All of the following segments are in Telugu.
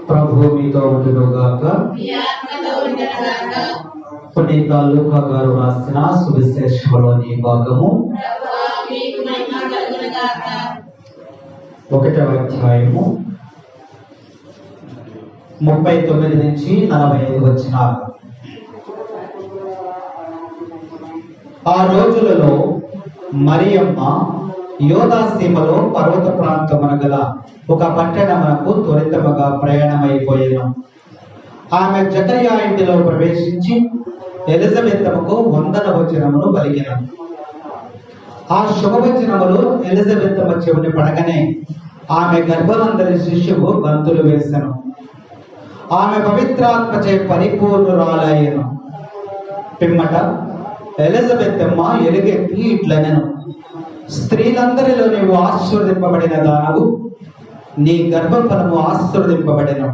ప్రభు మీతో ఉండునుగాక. పునీత లూకా గారు రాసిన సువిశేషంలోని భాగము 1వ అధ్యాయము 39 నుంచి 45 వచనాలు. ఆ రోజులలో మరియమ్మ యోదాసీమలో పర్వత ప్రాంతమున గల ఒక పట్టణమునకు త్వరితముగా ప్రయాణమైపోయాను. ఆమె జకర్యా ఇంటిలో ప్రవేశించి ఎలిజబెత్తుకు వందన వచనమును పలికినను. ఆ శుభవచనములు ఎలిజబెత్తమ్మ చెవిని పడగనే ఆమె గర్భమందరి శిశువు గంతులు వేసెను. ఆమె పవిత్రాత్మచే పరిపూర్ణురాలయ్యను. పిమ్మట ఎలిజబెత్తమ్మ ఎలుగెత్తి ఇట్లనెను, స్త్రీలందరిలో నీవు ఆశీర్వదింపబడిన దానవు, నీ గర్భఫలము ఆశీర్వదింపబడెను.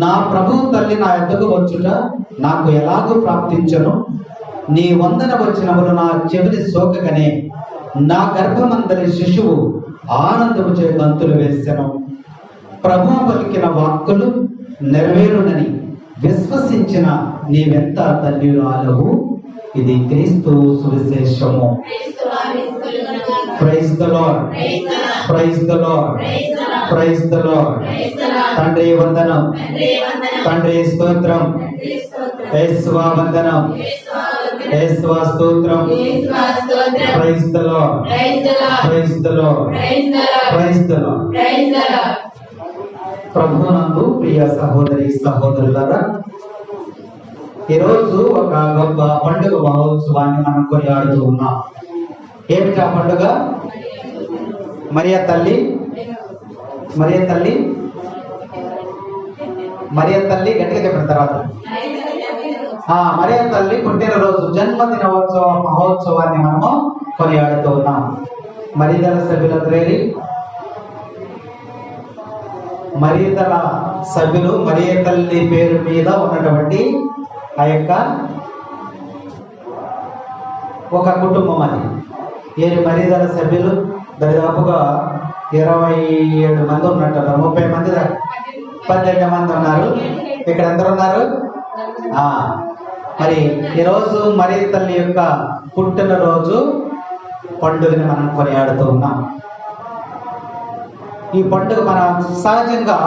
నా ప్రభువు తల్లి నా యొద్దకు వచ్చుట నాకు ఎలాగూ ప్రాప్తించను? నీ వందన వచనములు నా చెవిని సోకగానే నా గర్భమందరి శిశువు ఆనందము చే గంతులు వేసెను. ప్రభువు పలికిన వాక్కులు నెరవేరునని విశ్వసించిన నీవెంత ధన్యురాలవు. ఇది క్రీస్తు సువిశేషము. Praise the lord, praise the lord, praise the lord. తండ్రి వందనం, తండ్రి స్తోత్రం, యేసువా వందనం, యేసువా స్తోత్రం. Praise the lord, praise the lord, praise the lord. ప్రభువునందు ప్రియ సహోదరి సహోదరులారా, ఈరోజు ఒక గొప్ప పండుగ మహోత్సవాన్ని మనం కొనియాడుతూ ఉన్నాం. ఏమిటి ఆ పండుగ? మరియ తల్లి గట్టిగా చెప్పిన తర్వాత మరియ తల్లి పుట్టినరోజు జన్మదిన మహోత్సవాన్ని మనము కొనియాడుతూ ఉన్నాం. మరియదల సభ్యులందరేరి మరియదల సభ్యులు మరియ తల్లి పేరు మీద ఉన్నటువంటి ఆ యొక్క ఒక కుటుంబం అది. ఏడు మరియదల సభ్యులు దాదాపుగా 27 మంది ఉన్నట్టు, 30 మంది 18 మంది ఉన్నారు. ఇక్కడ ఎందరు ఉన్నారు? మరి ఈరోజు మరియ తల్లి యొక్క పుట్టినరోజు పండుగని మనం కొనియాడుతూ ఉన్నాం. ఈ పండుగ మనం సహజంగా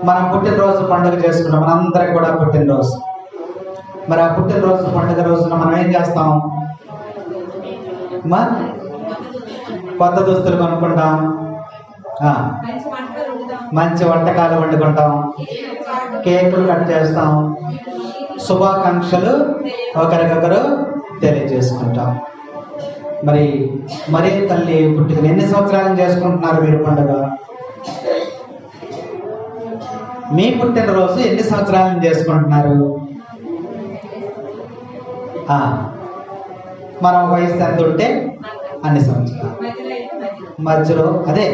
మనం పుట్టినరోజు పండుగ చేసుకున్నాం. మనందరికి కూడా పుట్టినరోజు. మరి ఆ పుట్టినరోజు పండుగ రోజున మనం ఏం చేస్తాం? కొత్త దుస్తులు కొనుక్కుంటాం, మంచి వంటకాలు వండుకుంటాం, కేకులు కట్ చేస్తాం, శుభాకాంక్షలు ఒకరికొకరు తెలియజేసుకుంటాం. మరి మరియ తల్లి పుట్టిన ఎన్ని సంవత్సరాలు చేసుకుంటున్నారు మీరు పండుగ? మీ పుట్టినరోజు ఎన్ని సంవత్సరాలను చేసుకుంటున్నారు? మనం వయసు ఎంత ఉంటే అన్ని సంవత్సరాలు, మధ్యలో అదే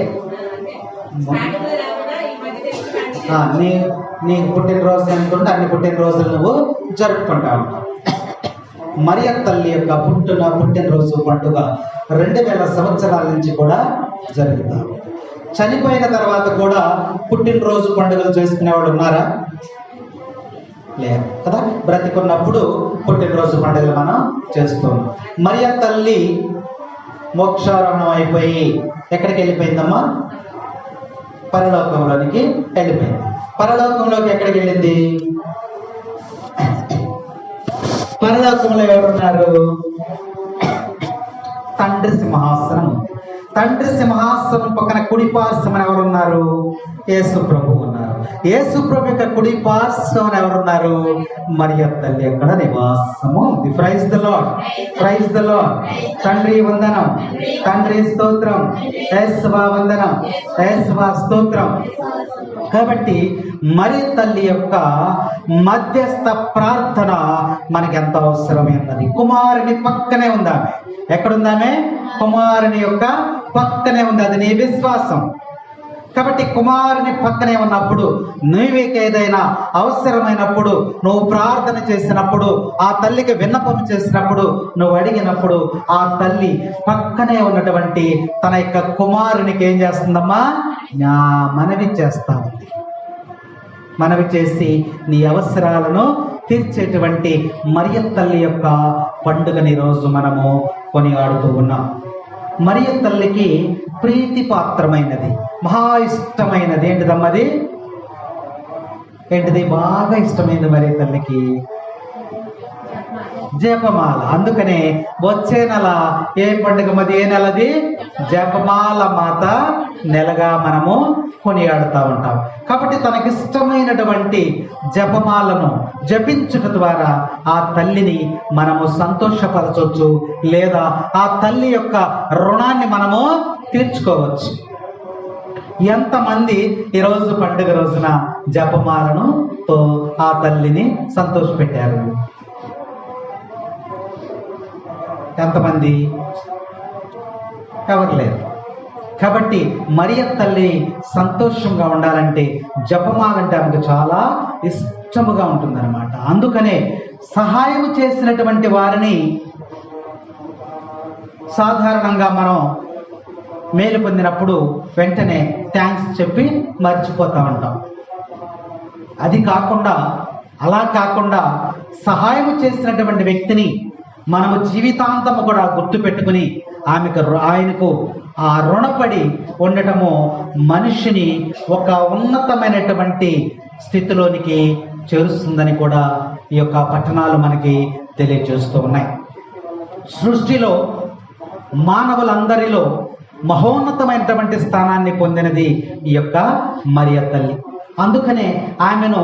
నీ పుట్టినరోజు ఎంత ఉంటే అన్ని పుట్టినరోజులు నువ్వు జరుపుకుంటా ఉంటావు. మరియ తల్లి యొక్క పుట్టినరోజు పండుగ 2000 సంవత్సరాల నుంచి కూడా జరుగుతాం. చనిపోయిన తర్వాత కూడా పుట్టినరోజు పండుగలు చేసుకునే వాళ్ళు ఉన్నారా? లేదు కదా. బ్రతికున్నప్పుడు పుట్టినరోజు పండుగలు మనం చేస్తాం. మరియ తల్లి మోక్షారోహణం అయిపోయి ఎక్కడికి వెళ్ళిపోయిందమ్మా? పరలోకంలోనికి వెళ్ళిపోయింది. పరలోకంలోకి ఎక్కడికి వెళ్ళింది? పరలోకంలో ఎవరున్నారు? తండ్రి సింహాసనం. తండ్రి సింహాసనం పక్కన కుడి పార్శ్వమున ఎవరున్నారు? యేసు ప్రభు ఉన్నారు. యేసు ప్రభు యొక్క కుడి పార్శ్వమున ఎవరున్నారు? మరియ తల్లి అక్కడ నివాసము ఉంది. Praise the lord, praise the lord. తండ్రి వందనం, తండ్రి స్తోత్రం, యేసువా వందనం, యేసువా స్తోత్రం. కాబట్టి మరియ తల్లి యొక్క మధ్యస్థ ప్రార్థన మనకి ఎంత అవసరమైనది. కుమారుని పక్కనే ఉందామె. ఎక్కడుందామె? కుమారుని యొక్క పక్కనే ఉంది. అది నీ విశ్వాసం. కాబట్టి కుమారుని పక్కనే ఉన్నప్పుడు నీవేకేదైనా అవసరమైనప్పుడు నువ్వు ప్రార్థన చేసినప్పుడు, ఆ తల్లికి విన్నపం చేసినప్పుడు, నువ్వు అడిగినప్పుడు ఆ తల్లి పక్కనే ఉన్నటువంటి తన యొక్క కుమారునికి ఏం చేస్తుందమ్మా? మనవి చేస్తా ఉంది. మనవి చేసి నీ అవసరాలను తీర్చేటువంటి మరియ తల్లి యొక్క పండుగని రోజు మనము కొనియాడుతూ ఉన్నాం. మరియ తల్లికి ప్రీతిపాత్రమైనది, మహా ఇష్టమైనది ఏంటిదమ్మది? ఏంటిది బాగా ఇష్టమైంది మరియ తల్లికి? జపమాల. అందుకనే వచ్చే నెల ఏ పండుగ మది? ఏ నెలది? జపమాల మాత నెలగా మనము కొనియాడుతూ ఉంటాం. కాబట్టి తనకిష్టమైనటువంటి జపమాలను జపించుట ద్వారా ఆ తల్లిని మనము సంతోషపరచవచ్చు, లేదా ఆ తల్లి యొక్క రుణాన్ని మనము తీర్చుకోవచ్చు. ఎంతమంది ఈరోజు పండుగ రోజున జపమాలను తో ఆ తల్లిని సంతోషపెట్టారు? ఎంతమంది? ఎవరు లేరు. కాబట్టి మరియ తల్లి సంతోషంగా ఉండాలంటే జపమాలంటే ఆమెకు చాలా ఇష్టముగా ఉంటుందన్నమాట. అందుకనే సహాయం చేసినటువంటి వారిని సాధారణంగా మనం మేలు పొందినప్పుడు వెంటనే థ్యాంక్స్ చెప్పి మర్చిపోతూ ఉంటాం. అది కాకుండా, అలా కాకుండా సహాయం చేసినటువంటి వ్యక్తిని మనము జీవితాంతము కూడా గుర్తుపెట్టుకుని ఆయనకు ఆ రుణపడి ఉండటము మనిషిని ఒక ఉన్నతమైనటువంటి స్థితిలోనికి చేరుస్తుందని కూడా ఈ యొక్క పట్టణాలు మనకి తెలియజేస్తూ ఉన్నాయి. సృష్టిలో మానవులందరిలో మహోన్నతమైనటువంటి స్థానాన్ని పొందినది ఈ యొక్క మరియ తల్లి. అందుకనే ఆమెను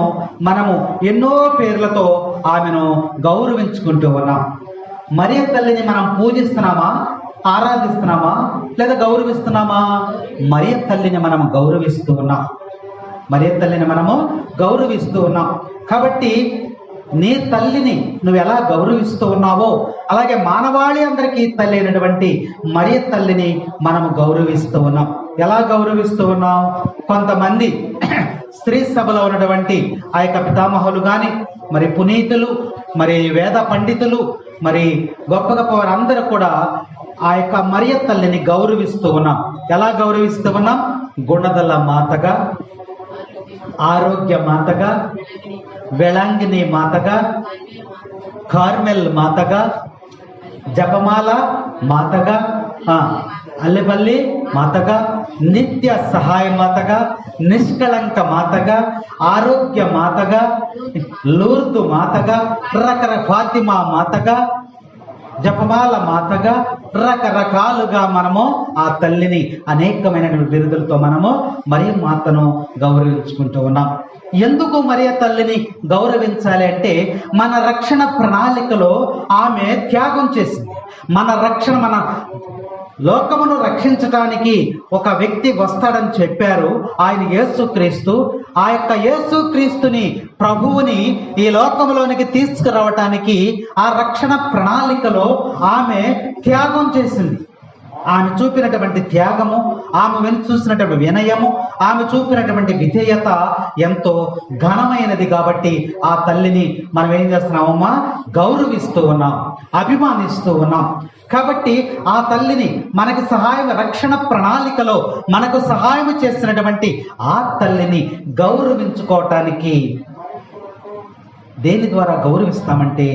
మనము ఎన్నో పేర్లతో ఆమెను గౌరవించుకుంటూ ఉన్నాం. మరియ తల్లిని మనం పూజిస్తున్నామా, ఆరాధిస్తున్నామా, లేదా గౌరవిస్తున్నామా? మరియ తల్లిని మనం గౌరవిస్తూ ఉన్నాం. మరియ తల్లిని మనము గౌరవిస్తూ ఉన్నాం. కాబట్టి నీ తల్లిని నువ్వు ఎలా గౌరవిస్తూ ఉన్నావో అలాగే మానవాళి అందరికీ తల్లి అయినటువంటి మరియ తల్లిని మనము గౌరవిస్తూ ఉన్నాం. ఎలా గౌరవిస్తూ ఉన్నాం? కొంతమంది స్త్రీ సభలో ఉన్నటువంటి ఆ యొక్క పితామహులు కానీ, మరి పునీతులు, మరి వేద పండితులు, మరి గొప్ప గొప్ప వారందరూ కూడా ఆ యొక్క మరియ తల్లిని గౌరవిస్తూ ఉన్నాం. ఎలా గౌరవిస్తూ ఉన్నాం? గుణదల మాతగా, ఆరోగ్య మాతగా, వెళంగిని మాతగా, కార్మెల్ మాతగా, జపమాల మాతగా, అల్లిపల్లి మాతగా, నిత్య సహాయ మాతగా, నిష్కళంక మాతగా, ఆరోగ్య మాతగా, లూర్దు మాతగా, ఫాతిమా మాతగా, జపమాల మాతగా, రకరకాలుగా మనము ఆ తల్లిని అనేకమైన బిరుదులతో మనము మరియ మాతను గౌరవించుకుంటూ ఉన్నాం. ఎందుకు మరియ తల్లిని గౌరవించాలి అంటే మన రక్షణ ప్రణాళికలో ఆమె త్యాగం చేసింది. మన లోకమును రక్షించటానికి ఒక వ్యక్తి వస్తాడని చెప్పారు. ఆయన యేసుక్రీస్తు. ఆ యొక్క యేసుక్రీస్తుని, ప్రభువుని ఈ లోకంలోనికి తీసుకురావటానికి ఆ రక్షణ ప్రణాళికలో ఆమె త్యాగం చేసింది. ఆమె చూపినటువంటి త్యాగము, ఆమె చూసినటువంటి వినయము, ఆమె చూపినటువంటి విధేయత ఎంతో ఘనమైనది. కాబట్టి ఆ తల్లిని మనం ఏం చేస్తున్నామమ్మా? గౌరవిస్తూ ఉన్నాం, అభిమానిస్తూ ఉన్నాం. కాబట్టి ఆ తల్లిని మనకి రక్షణ ప్రణాళికలో మనకు సహాయం చేసినటువంటి ఆ తల్లిని గౌరవించుకోవటానికి దేని ద్వారా గౌరవిస్తామంటే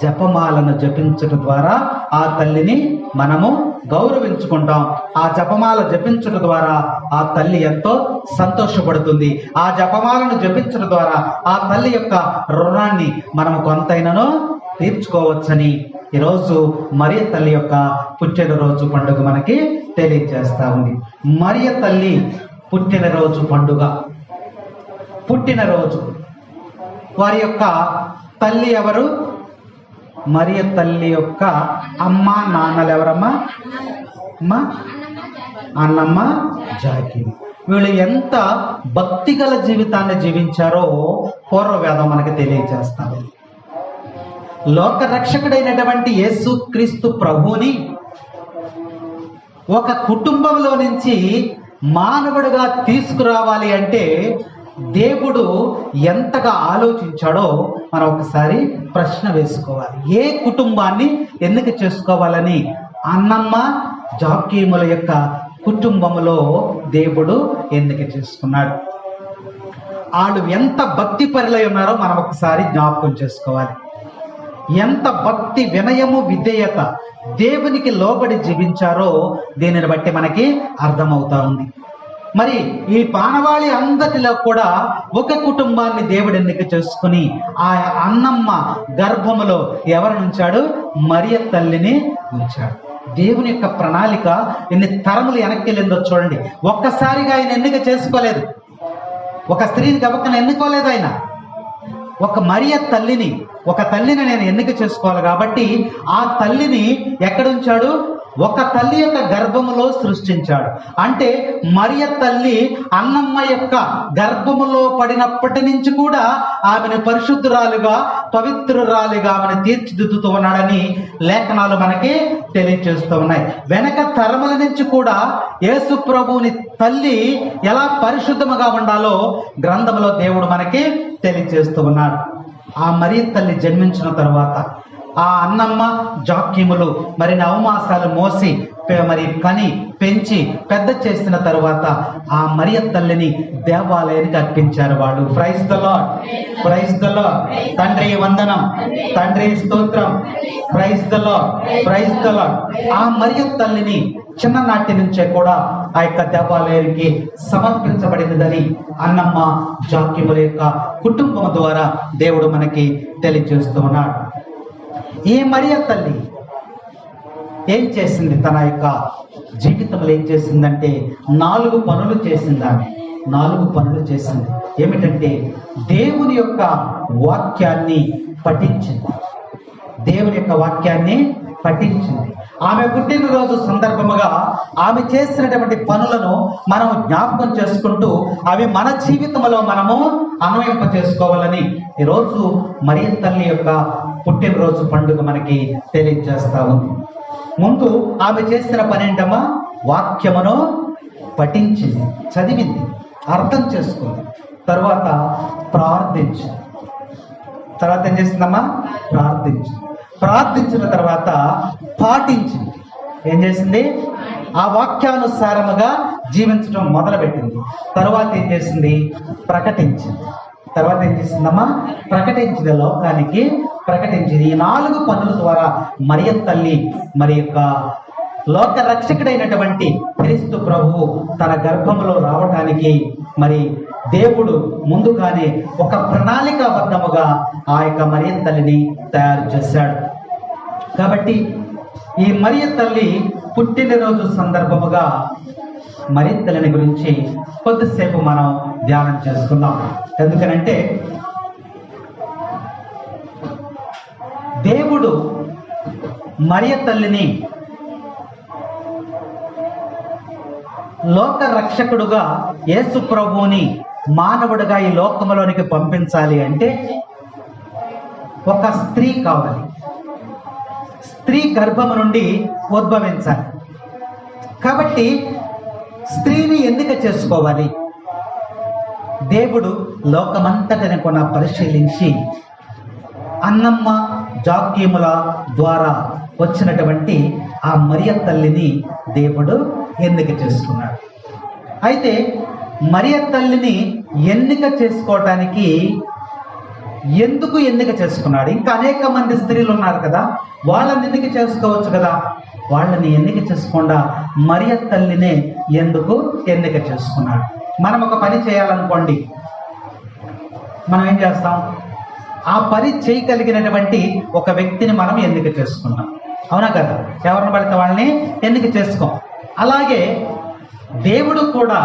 జపమాలను జపించడం ద్వారా ఆ తల్లిని మనము గౌరవించుకుంటాం. ఆ జపమాల జపించడం ద్వారా ఆ తల్లి ఎంతో సంతోషపడుతుంది. ఆ జపమాలను జపించడం ద్వారా ఆ తల్లి యొక్క రుణాన్ని మనము కొంతైనాను తీర్చుకోవచ్చని ఈరోజు మరియ తల్లి యొక్క పుట్టినరోజు పండుగ మనకి తెలియజేస్తా ఉంది. మరియ తల్లి పుట్టినరోజు పండుగ, పుట్టినరోజు వారి యొక్క తల్లి ఎవరు? మరియ తల్లి యొక్క అమ్మ నాన్నలు ఎవరమ్మా? అన్నమ్మ, జాకి. వీళ్ళు ఎంత భక్తిగల జీవితాన్ని జీవించారో పూర్వవేదం మనకి తెలియజేస్తారు. లోక రక్షకుడైనటువంటి యేసుక్రీస్తు ప్రభువుని ఒక కుటుంబంలో నుంచి మానవుడిగా తీసుకురావాలి అంటే దేవుడు ఎంతగా ఆలోచించాడో మనం ఒకసారి ప్రశ్న వేసుకోవాలి. ఏ కుటుంబాన్ని ఎన్నిక చేసుకోవాలని అన్నమ్మ జాకీముల యొక్క కుటుంబంలో దేవుడు ఎన్నిక చేసుకున్నాడు. వాళ్ళు ఎంత భక్తి పరులై ఉన్నారో మనం ఒకసారి జ్ఞాపకం చేసుకోవాలి. ఎంత భక్తి, వినయము, విధేయత, దేవునికి లోబడి జీవించారో దీనిని బట్టి మనకి అర్థమవుతా ఉంది. మరి ఈ పానవాళి అందరిలో కూడా ఒక కుటుంబాన్ని దేవుడు ఎన్నిక చేసుకుని ఆ అన్నమ్మ గర్భములో ఎవరిని ఉంచాడు? మరియ తల్లిని ఉంచాడు. దేవుని యొక్క ప్రణాళిక ఎన్ని తరములు వెనక్కి వెళ్ళిందో చూడండి. ఒక్కసారిగా ఆయన ఎన్నిక చేసుకోలేదు, ఒక స్త్రీని గబక్కన ఎన్నుకోలేదు. ఆయన ఒక మరియ తల్లిని, ఒక తల్లిని నేను ఎన్నిక చేసుకోవాలి కాబట్టి ఆ తల్లిని ఎక్కడుంచాడు? ఒక తల్లి యొక్క గర్భములో సృష్టించాడు. అంటే మరియ తల్లి అన్నమ్మ యొక్క గర్భములో పడినప్పటి నుంచి కూడా ఆమెను పరిశుద్ధురాలుగా, పవిత్రురాలుగా ఆమెను తీర్చిదిద్దుతూ ఉన్నాడని లేఖనాలు మనకి తెలియజేస్తూ ఉన్నాయి. వెనక తరముల నుంచి కూడా యేసు ప్రభువుని తల్లి ఎలా పరిశుద్ధముగా ఉండాలో గ్రంథములో దేవుడు మనకి తెలియజేస్తూ ఉన్నాడు. ఆ మరియ తల్లి జన్మించిన తర్వాత ఆ అన్నమ్మ జాక్యములు మరి నవమాసాలు మోసి మరి కని పెంచి పెద్ద చేసిన తరువాత ఆ మరియ తల్లిని దేవాలయానికి అర్పించారు వాళ్ళు. Praise the lord, praise the lord. తండ్రి వందనం, తండ్రి స్తోత్రం, praise the lord, praise the lord. ఆ మరియ తల్లిని చిన్ననాటి నుంచే కూడా ఆ యొక్క దేవాలయానికి సమర్పించబడినదని అన్నమ్మ జాక్యముల యొక్క కుటుంబం ద్వారా దేవుడు మనకి తెలియజేస్తూ ఉన్నాడు. ఈ మరియ తల్లి ఏం చేసింది? తన యొక్క జీవితంలో ఏం చేసిందంటే 4 పనులు చేసింది. ఆమె 4 పనులు చేసింది. ఏమిటంటే దేవుని యొక్క వాక్యాన్ని పఠించింది. దేవుని యొక్క వాక్యాన్ని పఠించింది. ఆమె పుట్టినరోజు సందర్భముగా ఆమె చేసినటువంటి పనులను మనం జ్ఞాపకం చేసుకుంటూ అవి మన జీవితంలో మనము అన్వయింప చేసుకోవాలని ఈరోజు మరియ తల్లి యొక్క పుట్టినరోజు పండుగ మనకి తెలియజేస్తా ఉంది. ముందు ఆమె చేసిన పని ఏంటమ్మా? వాక్యమును పఠించింది, చదివింది, అర్థం చేసుకుంది. తర్వాత ప్రార్థించింది. తర్వాత ఏం చేసిందమ్మా? ప్రార్థించింది. ప్రార్థించిన తర్వాత పాటించింది. ఏం చేసింది? ఆ వాక్యానుసారముగా జీవించడం మొదలుపెట్టింది. తర్వాత ఏం చేసింది? ప్రకటించింది. తర్వాత ఏం చేసిందమ్మా? ప్రకటించింది, లోకానికి ప్రకటించింది. ఈ 4 పనుల ద్వారా మరియ తల్లి మరి యొక్క లోక రక్షకుడైనటువంటి క్రీస్తు ప్రభువు తన గర్భంలో రావటానికి మరి దేవుడు ముందుగానే ఒక ప్రణాళికాబద్ధముగా ఆ యొక్క మరియ తల్లిని తయారు చేశాడు. కాబట్టి ఈ మరియ తల్లి పుట్టినరోజు సందర్భముగా మరియ తల్లిని గురించి కొద్దిసేపు మనం ధ్యానం చేసుకుందాం. ఎందుకనంటే దేవుడు మరియ తల్లిని లోక రక్షకుడుగా, యేసు ప్రభువుని మానవుడిగా ఈ లోకములోనికి పంపించాలి అంటే ఒక స్త్రీ కావాలి. స్త్రీ గర్భము నుండి ఉద్భవించాలి. కాబట్టి స్త్రీని ఎన్నిక చేసుకోవాలి. దేవుడు లోకమంతటిని కూడా పరిశీలించి అన్నమ్మ జాక్యముల ద్వారా వచ్చినటువంటి ఆ మరియ తల్లిని దేవుడు ఎన్నిక చేసుకున్నాడు. అయితే మరియ తల్లిని ఎన్నిక చేసుకోవటానికి ఎందుకు ఎన్నిక చేసుకున్నాడు? ఇంకా అనేక మంది స్త్రీలు ఉన్నారు కదా, వాళ్ళని ఎన్నిక చేసుకోవచ్చు కదా. వాళ్ళని ఎన్నిక చేసుకుండా మరియ తల్లినే ఎందుకు ఎన్నిక చేసుకున్నాడు? మనం ఒక పని చేయాలనుకోండి, మనం ఏం చేస్తాం? ఆ పని చేయగలిగినటువంటి ఒక వ్యక్తిని మనం ఎన్నిక చేసుకున్నాం, అవునా కదా? ఎవరిని పడితే వాళ్ళని ఎన్నిక చేసుకోం. అలాగే దేవుడు కూడా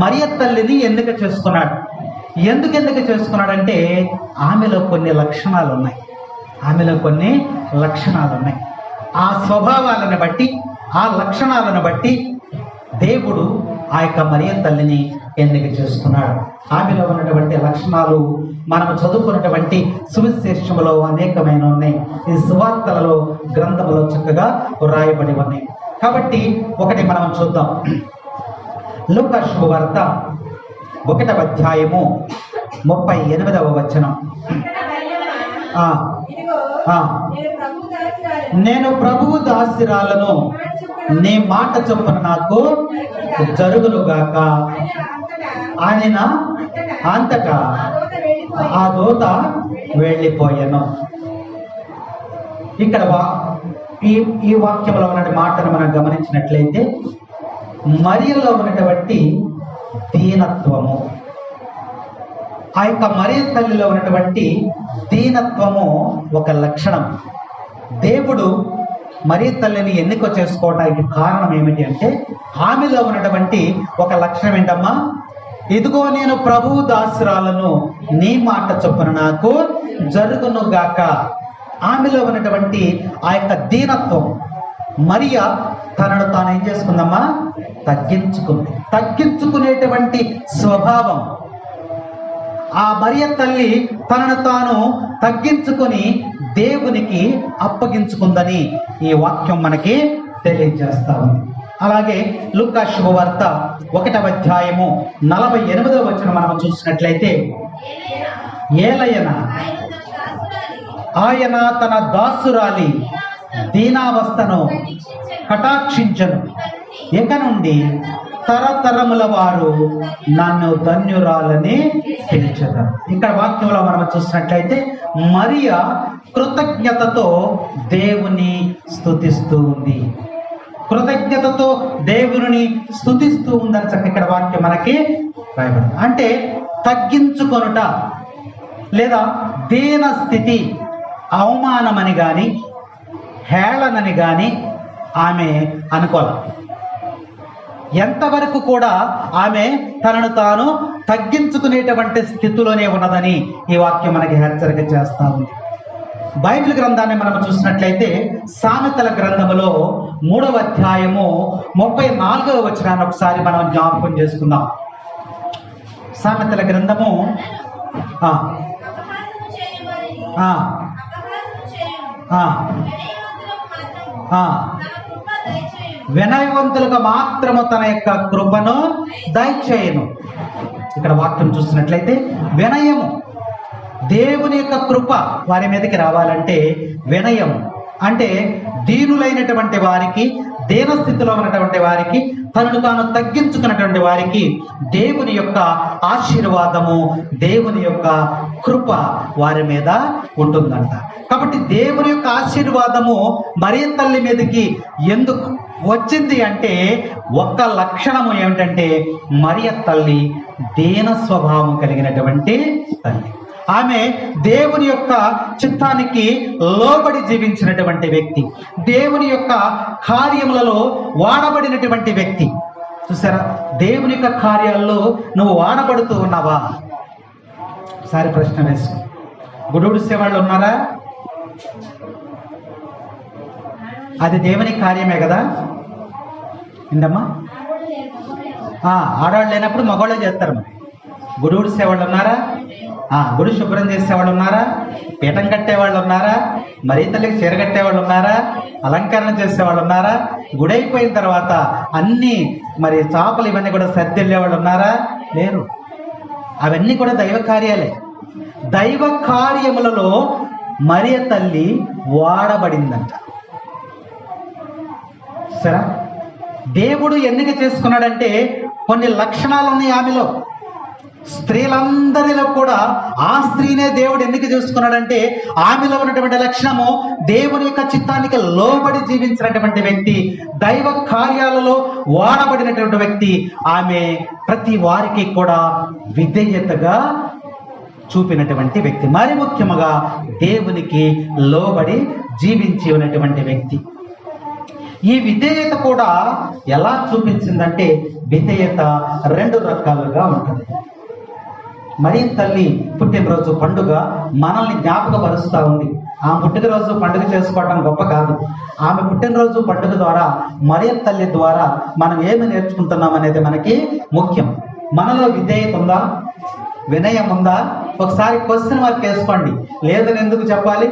మరియ తల్లిని ఎన్నిక చేసుకున్నాడు. ఎందుకు ఎన్నిక చేసుకున్నాడంటే ఆమెలో కొన్ని లక్షణాలు ఉన్నాయి. ఆమెలో కొన్ని లక్షణాలు ఉన్నాయి. ఆ స్వభావాలను బట్టి, ఆ లక్షణాలను బట్టి దేవుడు ఆ యొక్క మరియ తల్లిని ఎన్నిక చేసుకున్నాడు. ఆమెలో ఉన్నటువంటి లక్షణాలు మనం చదువుకున్నటువంటి సువిశేషములో అనేకమైన ఉన్నాయి. ఈ సువార్తలలో, గ్రంథములో చక్కగా వ్రాయబడి ఉన్నాయి. కాబట్టి ఒకటి మనం చూద్దాం. లూకా శుభవార్త 1వ అధ్యాయము 38వ వచనం. నేను ప్రభువు దాసిరాలను, నీ మాట చొప్పున నాకు జరుగునుగాక. ఆయన అంతటా ఆ దూత వెళ్ళిపోయాను. ఇక్కడ ఈ వాక్యంలో ఉన్న మాటను మనం గమనించినట్లయితే మరియలో ఉన్నటువంటి దీనత్వము, ఆ యొక్క మరియ తల్లిలో ఉన్నటువంటి దీనత్వము ఒక లక్షణం. దేవుడు మరియ తల్లిని ఎన్నిక చేసుకోవడానికి కారణం ఏమిటి అంటే ఆమెలో ఉన్నటువంటి ఒక లక్షణం ఏంటమ్మా? ఇదిగో నేను ప్రభువు దాసురాలను, నీ మాట చొప్పున నాకు జరుగును గాక. ఆమెలో ఉన్నటువంటి ఆ యొక్క దీనత్వం. మరియ తనను తాను ఏం చేసుకుందమ్మా? తగ్గించుకునేటువంటి స్వభావం. ఆ మరియ తల్లి తనను తాను తగ్గించుకొని దేవునికి అప్పగించుకుందని ఈ వాక్యం మనకి తెలియజేస్తా ఉంది. అలాగే లూకా శుభవార్త 1వ అధ్యాయము 48వ వచనం మనం చూసినట్లయితే, ఏలయన ఆయన తన దాసురాలి దీనావస్థను కటాక్షించను, ఇక నుండి తరతరముల వారు నన్ను ధన్యురాలని పిలిచెదరు. ఇక్కడ వాక్యంలో మనం చూసినట్లయితే మరియ కృతజ్ఞతతో దేవుని స్తుతిస్తూ ఉంది. కృతజ్ఞతతో దేవుని స్తుతిస్తూ ఉందని చెప్పి ఇక్కడ వాక్యం మనకి రాయబడింది. అంటే తగ్గించుకొనుట లేదా దీన స్థితి అవమానమని గాని హేళనని గాని ఆమె అనుకోవాలి. ఎంతవరకు కూడా ఆమె తనను తాను తగ్గించుకునేటువంటి స్థితిలోనే ఉన్నదని ఈ వాక్యం మనకి హెచ్చరిక చేస్తా ఉంది. బైబిల్ గ్రంథాన్ని మనం చూసినట్లయితే సామెతల గ్రంథములో 3వ అధ్యాయము 34వ వచనాన్ని ఒకసారి మనం జ్ఞాపకం చేసుకుందాం. సామెతల గ్రంథము వినయవంతులుగా మాత్రము తన యొక్క కృపను దయచేయను. ఇక్కడ వాక్యం చూసినట్లయితే వినయము, దేవుని యొక్క కృప వారి మీదకి రావాలంటే వినయం అంటే దీనులైనటువంటి వారికి, దీనస్థితిలో ఉన్నటువంటి వారికి, తనను తాను తగ్గించుకున్నటువంటి వారికి దేవుని యొక్క ఆశీర్వాదము, దేవుని యొక్క కృప వారి మీద ఉంటుందంట. కాబట్టి దేవుని యొక్క ఆశీర్వాదము మరియ తల్లి మీదకి ఎందుకు వచ్చింది అంటే ఒక్క లక్షణము ఏమిటంటే మరియ తల్లి దీన స్వభావం కలిగినటువంటి తల్లి. ఆమె దేవుని యొక్క చిత్తానికి లోబడి జీవించినటువంటి వ్యక్తి, దేవుని యొక్క కార్యములలో వాడబడినటువంటి వ్యక్తి. చూసారా, దేవుని యొక్క కార్యాల్లో నువ్వు వాడబడుతూ ఉన్నావా? ఒకసారి ప్రశ్న వేసుకో. గుడుగుడిసే వాళ్ళు ఉన్నారా? అది దేవుని కార్యమే కదా. ఏంటమ్మా? ఆడవాళ్ళు లేనప్పుడు మగవాళ్ళే చేస్తారు. మరి గుడుగుడిసే వాళ్ళు ఉన్నారా? గుడి శుభ్రం చేసేవాళ్ళు ఉన్నారా? పీఠం కట్టేవాళ్ళు ఉన్నారా? మరీ తల్లికి చీర కట్టేవాళ్ళు ఉన్నారా? అలంకరణ చేసేవాళ్ళు ఉన్నారా? గుడి అయిపోయిన తర్వాత అన్ని మరి చాపలు ఇవన్నీ కూడా సర్దిల్లేవాళ్ళు ఉన్నారా? లేరు. అవన్నీ కూడా దైవ కార్యాలే. దైవ కార్యములలో మరియ తల్లి వాడబడిందంట. సరే, దేవుడు ఎన్నిక చేసుకున్నాడంటే కొన్ని లక్షణాలు ఉన్నాయి ఆమెలో. స్త్రీలందరిలో కూడా ఆ స్త్రీనే దేవుడు ఎన్నిక చేసుకున్నాడంటే ఆమెలో ఉన్నటువంటి లక్షణము దేవుని యొక్క చిత్తానికి లోబడి జీవించినటువంటి వ్యక్తి, దైవ కార్యాలలో వాడబడినటువంటి వ్యక్తి. ఆమె ప్రతి వారికి కూడా విధేయతగా చూపినటువంటి వ్యక్తి, మరి ముఖ్యముగా దేవునికి లోబడి జీవించి ఉన్నటువంటి వ్యక్తి. ఈ విధేయత కూడా ఎలా చూపించిందంటే విధేయత 2 రకాలుగా ఉంటుంది. మరియ తల్లి పుట్టినరోజు పండుగ మనల్ని జ్ఞాపకపరుస్తూ ఉంది. ఆమె పుట్టినరోజు పండుగ చేసుకోవడం గొప్ప కాదు. ఆమె పుట్టినరోజు పండుగ ద్వారా, మరియ తల్లి ద్వారా మనం ఏమి నేర్చుకుంటున్నాం అనేది మనకి ముఖ్యం. మనలో విధేయత ఉందా? వినయం ఉందా? ఒకసారి క్వశ్చన్ మార్క్ వేసుకోండి. లేదని ఎందుకు చెప్పాలి?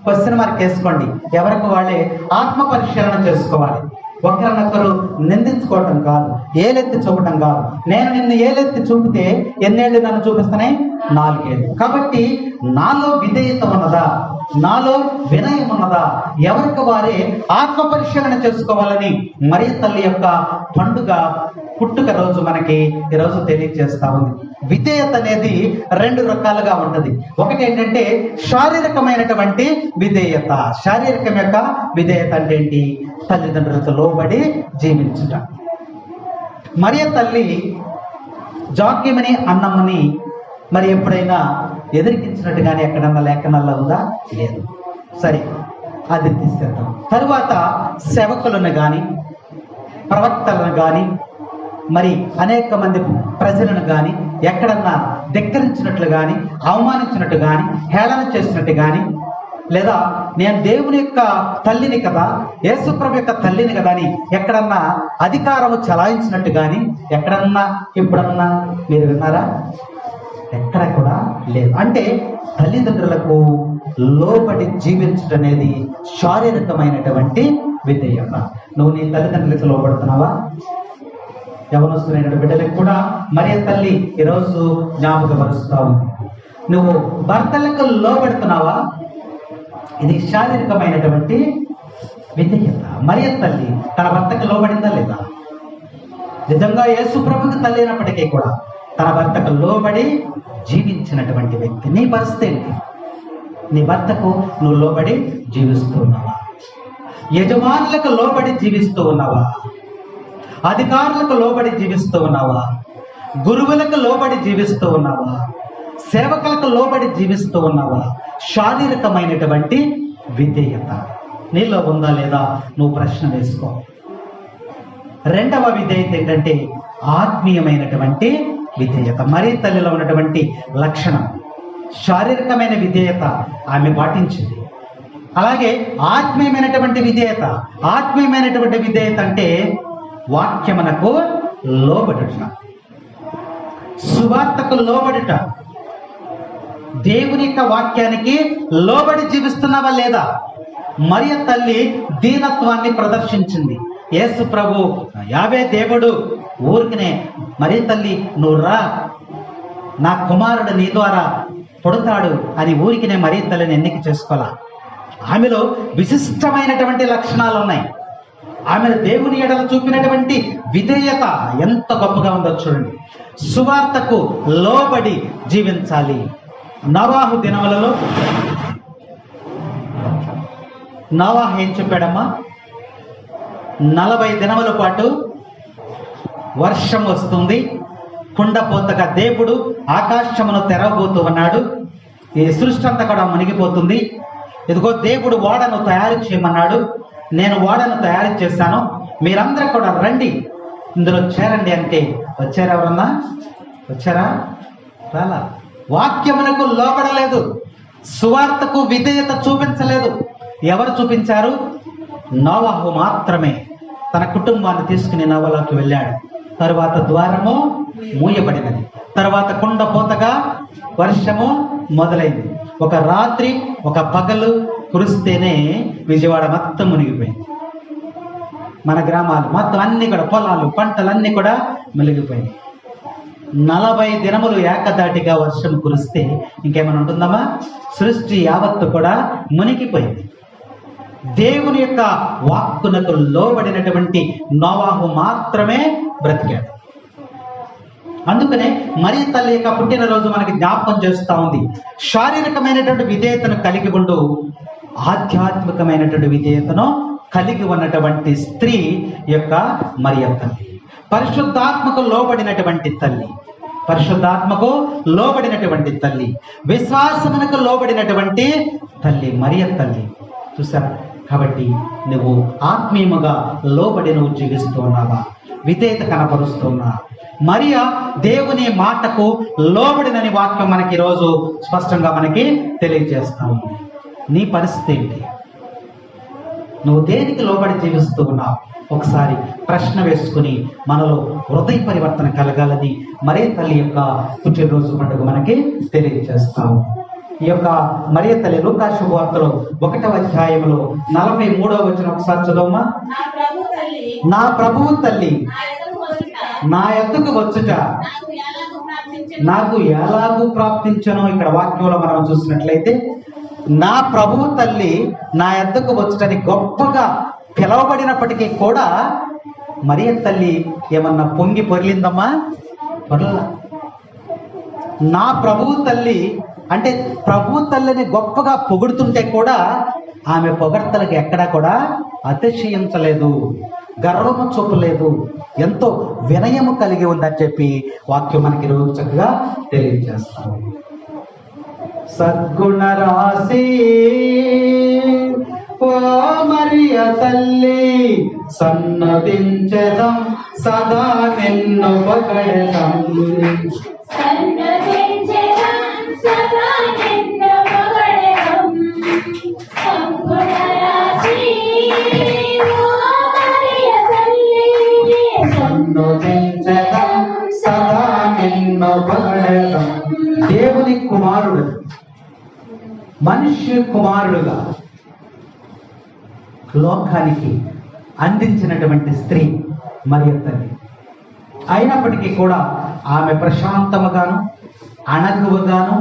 క్వశ్చన్ మార్క్ వేసుకోండి. ఎవరికి వాళ్ళే ఆత్మ పరిశీలన చేసుకోవాలి. ఒకరినొకరు నిందించుకోవటం కాదు, ఏలెత్తి చూపటం కాదు. నేను నిన్ను ఏలెత్తి చూపితే ఎన్నేళ్ళు నన్ను చూపిస్తానే? 4 ఏళ్ళు. కాబట్టి నాలో విధేయత ఉన్నదా? నాలో వినయం ఉన్నదా? ఎవరికి వారే ఆత్మ పరిశీలన చేసుకోవాలని మరియ తల్లి యొక్క పండుగ పుట్టుక రోజు మనకి ఈరోజు తెలియజేస్తా ఉంది. విధేయత అనేది రెండు రకాలుగా ఉంటుంది. ఒకటి ఏంటంటే శారీరకమైనటువంటి విధేయత. శారీరకం యొక్క విధేయత అంటే ఏంటి? తల్లిదండ్రులకు లోబడి జీవించుట. మరియ తల్లి జాక్యమని అన్నమ్మని మరి ఎప్పుడైనా ఎదిరికించినట్టు కానీ ఎక్కడన్నా లేఖనాల్లో ఉందా? లేదు. సరే, అది తీసేద్దాం. తరువాత సేవకులను కానీ ప్రవక్తలను కానీ మరి అనేక మంది ప్రజలను కానీ ఎక్కడన్నా ధిక్కరించినట్లు కానీ అవమానించినట్టు కానీ హేళన చేసినట్టు కానీ, లేదా నేను దేవుని యొక్క తల్లిని కదా, యేసుప్రభు యొక్క తల్లిని కదా అని ఎక్కడన్నా అధికారము చలాయించినట్టు కానీ ఎక్కడన్నా ఎప్పుడన్నా మీరు విన్నారా? ఎక్కడ కూడా లేదు. అంటే తల్లిదండ్రులకు లోబడి జీవించడం అనేది శారీరకమైనటువంటి విధేయత. నువ్వు నీ తల్లిదండ్రులకు లోబడుతున్నావా? యవనస్తులైన బిడ్డలకు కూడా మరియ తల్లి ఈరోజు జ్ఞాపకపరుస్తా ఉంది. నువ్వు భర్తలకు లోబడుతున్నావా? ఇది శారీరకమైనటువంటి విధేయత. మరియ తల్లి తన భర్తకు లోబడిందా లేదా? నిజంగా యేసు ప్రభుకి తల్లి అయినప్పటికీ కూడా తన భర్తకు లోబడి జీవించినటువంటి వ్యక్తి. నీ పరిస్థితి ఏంటి? నీ భర్తకు నువ్వు లోబడి జీవిస్తూ ఉన్నావా? యజమానులకు లోబడి జీవిస్తూ ఉన్నావా? అధికారులకు లోబడి జీవిస్తూ ఉన్నావా? గురువులకు లోబడి జీవిస్తూ ఉన్నావా? సేవకులకు లోబడి జీవిస్తూ ఉన్నావా? శారీరకమైనటువంటి విధేయత నీలో ఉందా లేదా? నువ్వు ప్రశ్న వేసుకో. రెండవ విధేయత ఏంటంటే ఆత్మీయమైనటువంటి విధేయత. మరియ తల్లిలో ఉన్నటువంటి లక్షణం శారీరకమైన విధేయత ఆమె పాటించింది. అలాగే ఆత్మీయమైనటువంటి విధేయత. ఆత్మీయమైనటువంటి విధేయత అంటే వాక్యమునకు లోబడుట, సువార్తకు లోబడుట, దేవుని యొక్క వాక్యానికి లోబడి జీవిస్తున్నావా లేదా? మరియ తల్లి దీనత్వాన్ని ప్రదర్శించింది. యేసు ప్రభు యావే దేవుడు ఊరికనే మరియ తల్లి నువ్వు రా, నా కుమారుడు నీ ద్వారా పుడతాడు అని ఊరికినే మరియ తల్లిని ఎన్నిక చేసుకోవాలా. ఆమెలో విశిష్టమైనటువంటి లక్షణాలు ఉన్నాయి. ఆమె దేవుని ఎడల చూపినటువంటి విధేయత ఎంత గొప్పగా ఉందో చూడండి. సువార్తకు లోబడి జీవించాలి. నోవాహు దినములలో నోవాహు ఏం చెప్పాడమ్మా? 40 దినముల పాటు వర్షం వస్తుంది, కుండపోతగా దేవుడు ఆకాశమును తెరవబోతూ ఉన్నాడు, ఈ సృష్టి అంతా కూడా మునిగిపోతుంది, ఇదిగో దేవుడు ఓడను తయారు చేయమన్నాడు, నేను ఓడను తయారు చేశాను, మీరందరూ కూడా రండి ఇందులో చేరండి అంటే వచ్చారు? ఎవరన్నా వచ్చారా? రాలా. వాక్యమునకు లోబడలేదు, సువార్తకు విధేయత చూపించలేదు. ఎవరు చూపించారు? నోవాహు మాత్రమే. తన కుటుంబాన్ని తీసుకుని నోవలోకి వెళ్ళాడు. తరువాత ద్వారము మూయబడినది, తర్వాత కుండపోతగా వర్షము మొదలైంది. ఒక రాత్రి ఒక పగలు కురిస్తేనే విజయవాడ మొత్తం మునిగిపోయింది. మన గ్రామాలు మొత్తం అన్ని కూడా, పొలాలు పంటలన్నీ కూడా మునిగిపోయింది. 40 దినములు ఏకదాటిగా వర్షం కురిస్తే ఇంకేమైనా ఉంటుందమ్మా? సృష్టి యావత్తు కూడా మునిగిపోయింది. దేవుని యొక్క వాక్కునకు లోబడినటువంటి నోవాహు మాత్రమే బ్రతికాడు. అందుకనే మరియ తల్లి యొక్క పుట్టినరోజు మనకి జ్ఞాపకం చేస్తూ ఉంది. శారీరకమైనటువంటి విధేయతను కలిగి ఉండు, ఆధ్యాత్మికమైనటువంటి విధేయతను కలిగి ఉన్నటువంటి స్త్రీ యొక్క మరియ తల్లి. పరిశుద్ధాత్మకు లోబడినటువంటి తల్లి, పరిశుద్ధాత్మకు లోబడినటువంటి తల్లి, విశ్వాసమునకు లోబడినటువంటి తల్లి మరియ తల్లి. చూసారా? కాబట్టి నువ్వు ఆత్మీయముగా లోబడి నువ్వు జీవిస్తూ ఉన్నావా? విధేయత కనపరుస్తున్నా? మరియా దేవుని మాటకు లోబడినని వాక్యం మనకి ఈరోజు స్పష్టంగా మనకి తెలియజేస్తాము. నీ పరిస్థితి ఏంటి? నువ్వు దేనికి లోబడి జీవిస్తూ ఉన్నావు? ఒకసారి ప్రశ్న వేసుకుని మనలో హృదయ పరివర్తన కలగాలని మరియ తల్లి యొక్క పుట్టినరోజు పండుగ మనకి తెలియజేస్తాము. ఈ యొక్క మరియ తల్లి లూకా శుభవార్తలో 1వ అధ్యాయంలో 43వ వచనం ఒకసారి చదవమ్మా. నా ప్రభువు తల్లి నా యొద్దకు వచ్చుట నాకు ఎలాగూ ప్రాప్తించను. ఇక్కడ వాక్యంలో మనం చూసినట్లయితే నా ప్రభువు తల్లి నా యొద్దకు వచ్చుటని గొప్పగా పిలవబడినప్పటికీ కూడా మరియ తల్లి ఏమన్నా పొంగి పొర్లిందమ్మా? పొరల. నా ప్రభువు తల్లి అంటే ప్రభువు తల్లిని గొప్పగా పొగుడుతుంటే కూడా ఆమె పొగడ్తలకు ఎక్కడా కూడా అతిశయించలేదు, గర్వము చూపలేదు, ఎంతో వినయము కలిగి ఉందని చెప్పి వాక్యం మనకి రోజు చక్కగా తెలియజేస్తాం. సద్గుణ రాశి ఓ మరియ తల్లి సన్నదించెదం సదా నిన్ను పొగడెదం. దేవుని కుమారుడు, మనుష్య కుమారుడుగా లోకానికి అందించినటువంటి స్త్రీ మరియ తల్లి. అయినప్పటికీ కూడా ఆమె ప్రశాంతముగాను అణకువగాను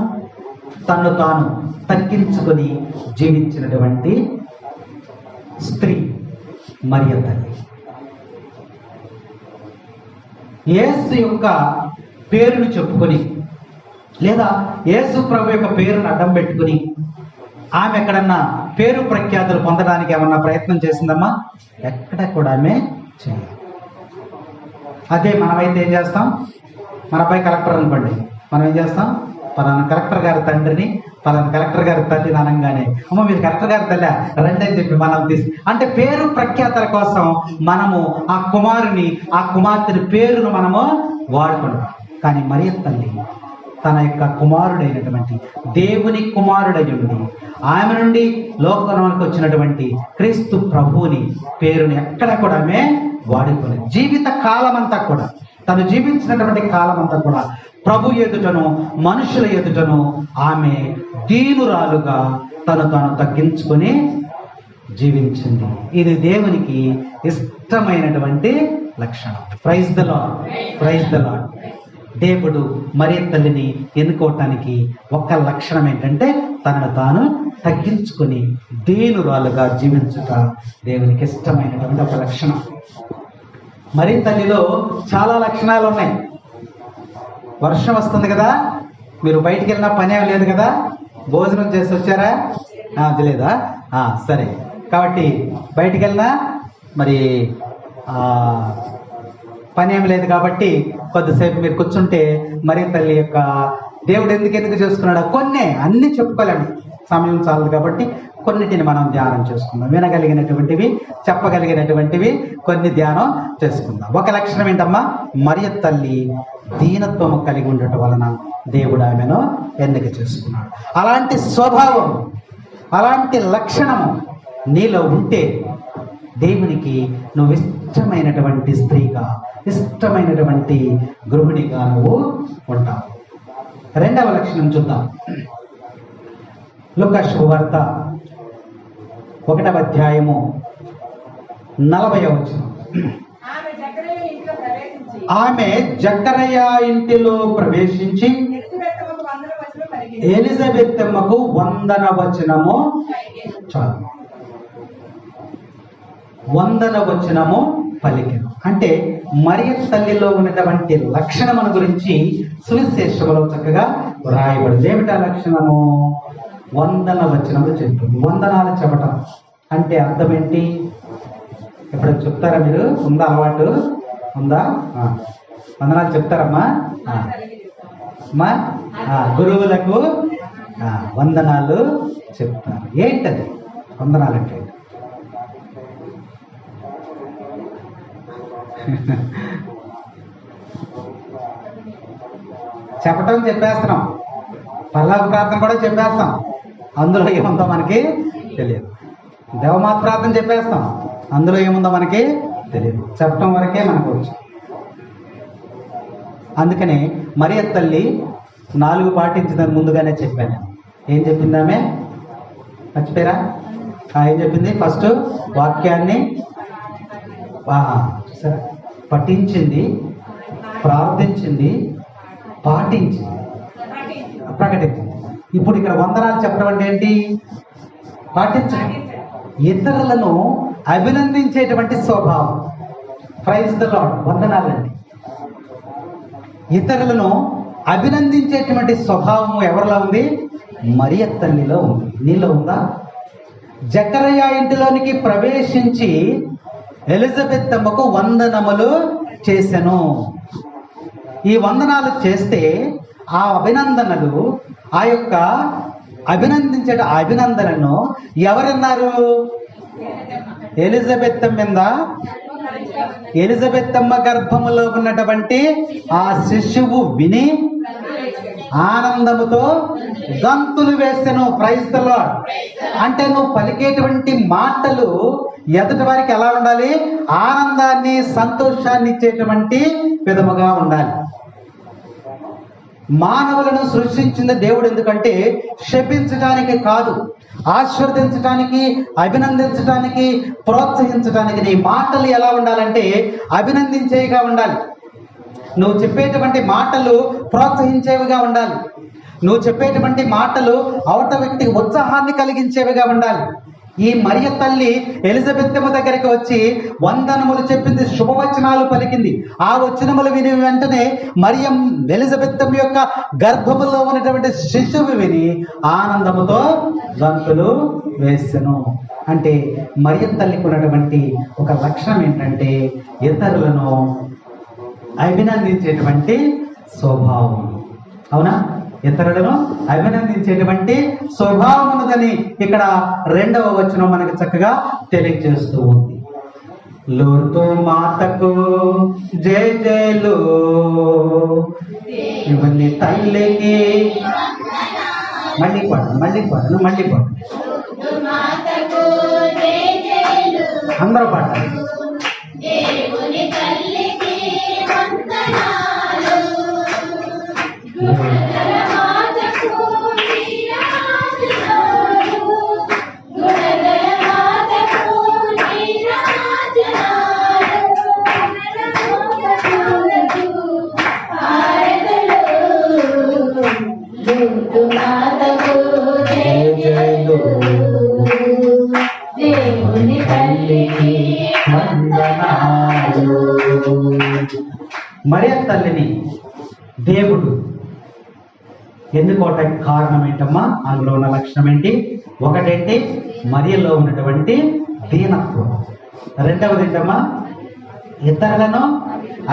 తను తాను తగ్గించుకొని జీవించినటువంటి స్త్రీ మరియ తల్లి. యేసు యొక్క పేరును చెప్పుకొని లేదా యేసు ప్రభు యొక్క పేరును అడ్డం పెట్టుకుని ఆమె ఎక్కడన్నా పేరు ప్రఖ్యాతులు పొందడానికి ఏమన్నా ప్రయత్నం చేసిందమ్మా? ఎక్కడ కూడా ఆమె చేయాలి. అదే మనమైతే ఏం చేస్తాం? మన అబ్బాయి కలెక్టర్ అనుకోండి, మనం ఏం చేస్తాం? పలానా కలెక్టర్ గారి తండ్రిని పలానా కలెక్టర్ గారి తల్లిని అనగానే అమ్మ మీరు కలెక్టర్ గారి తల్లి రండి అని చెప్పి మనం అంటే పేరు ప్రఖ్యాతల కోసం మనము ఆ కుమారుని ఆ కుమార్తెని పేరును మనము వాడుకుంటాం. కానీ మరియ తల్లి తన యొక్క కుమారుడైనటువంటి దేవుని కుమారుడయ్యుండి ఆమె నుండి లోకంలోకి వచ్చినటువంటి క్రీస్తు ప్రభువుని పేరుని ఎక్కడ కూడా ఆమె వాడుకోలేదు. జీవిత కాలం అంతా కూడా తను జీవించినటువంటి కాలం అంతా కూడా ప్రభు ఎదుటను మనుషుల ఎదుటను ఆమె దీనురాలుగా తను తాను తగ్గించుకొని జీవించింది. ఇది దేవునికి ఇష్టమైనటువంటి లక్షణం. Praise the lord, praise the lord. దేవుడు మరియ తల్లిని ఎన్నుకోవటానికి ఒక్క లక్షణం ఏంటంటే తనను తాను తగ్గించుకొని దీనురాలుగా జీవించుట దేవునికి ఇష్టమైనటువంటి ఒక లక్షణం. మరియ తల్లిలో చాలా లక్షణాలు ఉన్నాయి. వర్షం వస్తుంది కదా, మీరు బయటికి వెళ్ళినా పని ఏమి లేదు కదా, భోజనం చేసి వచ్చారా? అది లేదా? సరే. కాబట్టి బయటికి వెళ్ళినా మరి పని ఏమి లేదు కాబట్టి కొద్దిసేపు మీరు కూర్చుంటే మరియ తల్లి యొక్క దేవుడు ఎందుకు చేసుకున్నాడో కొన్ని అన్ని చెప్పుకోలేము, సమయం చాలదు కాబట్టి కొన్నిటిని మనం ధ్యానం చేసుకుందాం. వినగలిగినటువంటివి చెప్పగలిగినటువంటివి కొన్ని ధ్యానం చేసుకుందాం. ఒక లక్షణం ఏంటమ్మా? మరియ తల్లి దీనత్వము కలిగి ఉండటం వలన దేవుడు ఆమెను ఎన్నిక చేసుకున్నాడు. అలాంటి స్వభావం అలాంటి లక్షణము నీలో ఉంటే దేవునికి నువ్వు ఇష్టమైనటువంటి స్త్రీగా ఇష్టమైనటువంటి గృహిణిగా నువ్వు ఉంటావు. రెండవ లక్షణం చూద్దాం. లూకా శుభవార్త 1వ అధ్యాయము 40వ వచనం. ఆమె జకరయ ఇంటిలో ప్రవేశించి ఎలిజబెత్ అమ్మకు వందనవచనము చాలు వందనవచనము పలికెను. అంటే మరియ తల్లిలో ఉన్నటువంటి లక్షణముల గురించి సువిశేషములో చక్కగా రాయబడింది. ఏమిటా లక్షణము? వందనవచనము చెప్తుంది. వందనాలు చెప్పటం అంటే అర్థం ఏంటి? ఎప్పుడైనా చెప్తారా మీరు? ఉందా అలవాటు? ఉందా? వందనాలు చెప్తారమ్మా? అమ్మా గురువులకు వందనాలు చెప్తారు. ఏంటది వందనాలు అంటే? చెప్పటం చెప్పేస్తున్నాం, పల్లాకు ప్రార్థన కూడా చెప్పేస్తాం, అందులో ఏముందో మనకి తెలియదు. దేవమాత ప్రార్థన చెప్పేస్తాం, అందులో ఏముందో మనకి తెలియదు. చెప్పటం వరకే మనకు వచ్చు. అందుకనే మరియ తల్లి 4 పాటించిందని ముందుగానే చెప్పాను. ఏం చెప్పింది ఆమె? మర్చిపోయారా? ఏం చెప్పింది? ఫస్ట్ వాక్యాన్ని సరే పఠించింది, ప్రార్థించింది, పాటించింది, ప్రకటించింది. ఇప్పుడు ఇక్కడ వందనాలు చెప్పడం అంటే ఏంటి? పాటించడం, ఇతరులను అభినందించేటువంటి స్వభావం. Praise the lord. వందనాలండి. ఇతరులను అభినందించేటువంటి స్వభావం ఎవరిలో ఉంది? మరియ తల్లిలో ఉంది. నీలో ఉందా? జకరయ్య ఇంటిలోనికి ప్రవేశించి ఎలిజబెత్ అమ్మకు వందనములు చేసెను. ఈ వందనాలు చేస్తే ఆ అభినందనలు, ఆ యొక్క అభినందించే అభినందనను ఎవరన్నారు? ఎలిజబెత్ మీద, ఎలిజబెత్ అమ్మ గర్భములో ఉన్నటువంటి ఆ శిశువు విని ఆనందముతో గంతులు వేసెను. Praise the Lord. అంటే నువ్వు పలికేటువంటి మాటలు ఎదుటి వారికి ఎలా ఉండాలి? ఆనందాన్ని, సంతోషాన్ని ఇచ్చేటువంటి విధముగా ఉండాలి. మానవులను సృష్టించింది దేవుడు ఎందుకంటే శపించడానికి కాదు, ఆశీర్వదించడానికి, అభినందించడానికి, ప్రోత్సహించడానికి. నీ మాటలు ఎలా ఉండాలంటే అభినందించేవిగా ఉండాలి. నువ్వు చెప్పేటువంటి మాటలు ప్రోత్సహించేవిగా ఉండాలి. నువ్వు చెప్పేటువంటి మాటలు అవత వ్యక్తికి ఉత్సాహాన్ని కలిగించేవిగా ఉండాలి. ఈ మరియ తల్లి ఎలిజబెత్ దగ్గరికి వచ్చి వందనములు చెప్పింది, శుభవచనాలు పలికింది. ఆ వచనములు విని వెంటనే మరియం ఎలిజబెత్ యొక్క గర్భములో ఉన్నటువంటి శిశువు విని ఆనందముతో గంతులు వేసెను. అంటే మరియ తల్లికి ఉన్నటువంటి ఒక లక్షణం ఏంటంటే ఇతరులను అభినందించేటువంటి స్వభావం. అవునా? ఇతరులను అభినందించేటువంటి స్వభావం ఉన్నదని ఇక్కడ 2వ వచనం మనకు చక్కగా తెలియజేస్తూ ఉంది. లోర్తో మాతకు జయ జయలు, ఇవన్నీ తల్లికి. మళ్ళీ పాడు అందరూ పాడాలి. మరియ తల్లిని దేవుడు ఎన్నుకోవటానికి కారణం ఏంటమ్మా? అందులో ఉన్న లక్షణం ఏంటి? ఒకటేంటి? మరియలో ఉన్నటువంటి దీనత్వం. 2వది ఏంటమ్మా? ఇతరులను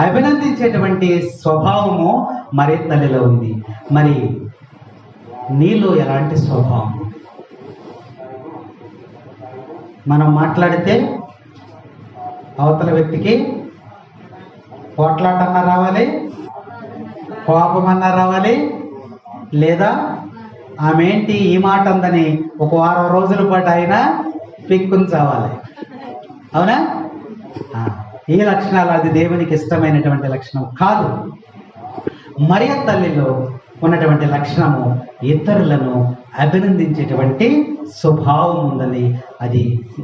అభినందించేటువంటి స్వభావము మరియ తల్లిలో ఉంది. మరి నీలో ఎలాంటి స్వభావం? మనం మాట్లాడితే అవతల వ్యక్తికి పోట్లాటన్నా రావాలి, కోపమన్నా రావాలి, లేదా ఆమె ఏంటి ఈ మాట అందని ఒక వారం రోజుల పాటు అయినా పిక్కుంచావాలి. అవునా? ఈ లక్షణాలు అది దేవునికి ఇష్టమైనటువంటి లక్షణం కాదు. మరియ తల్లిలో ఉన్నటువంటి లక్షణము ఇతరులను అభినందించేటువంటి స్వభావం ఉందని, అది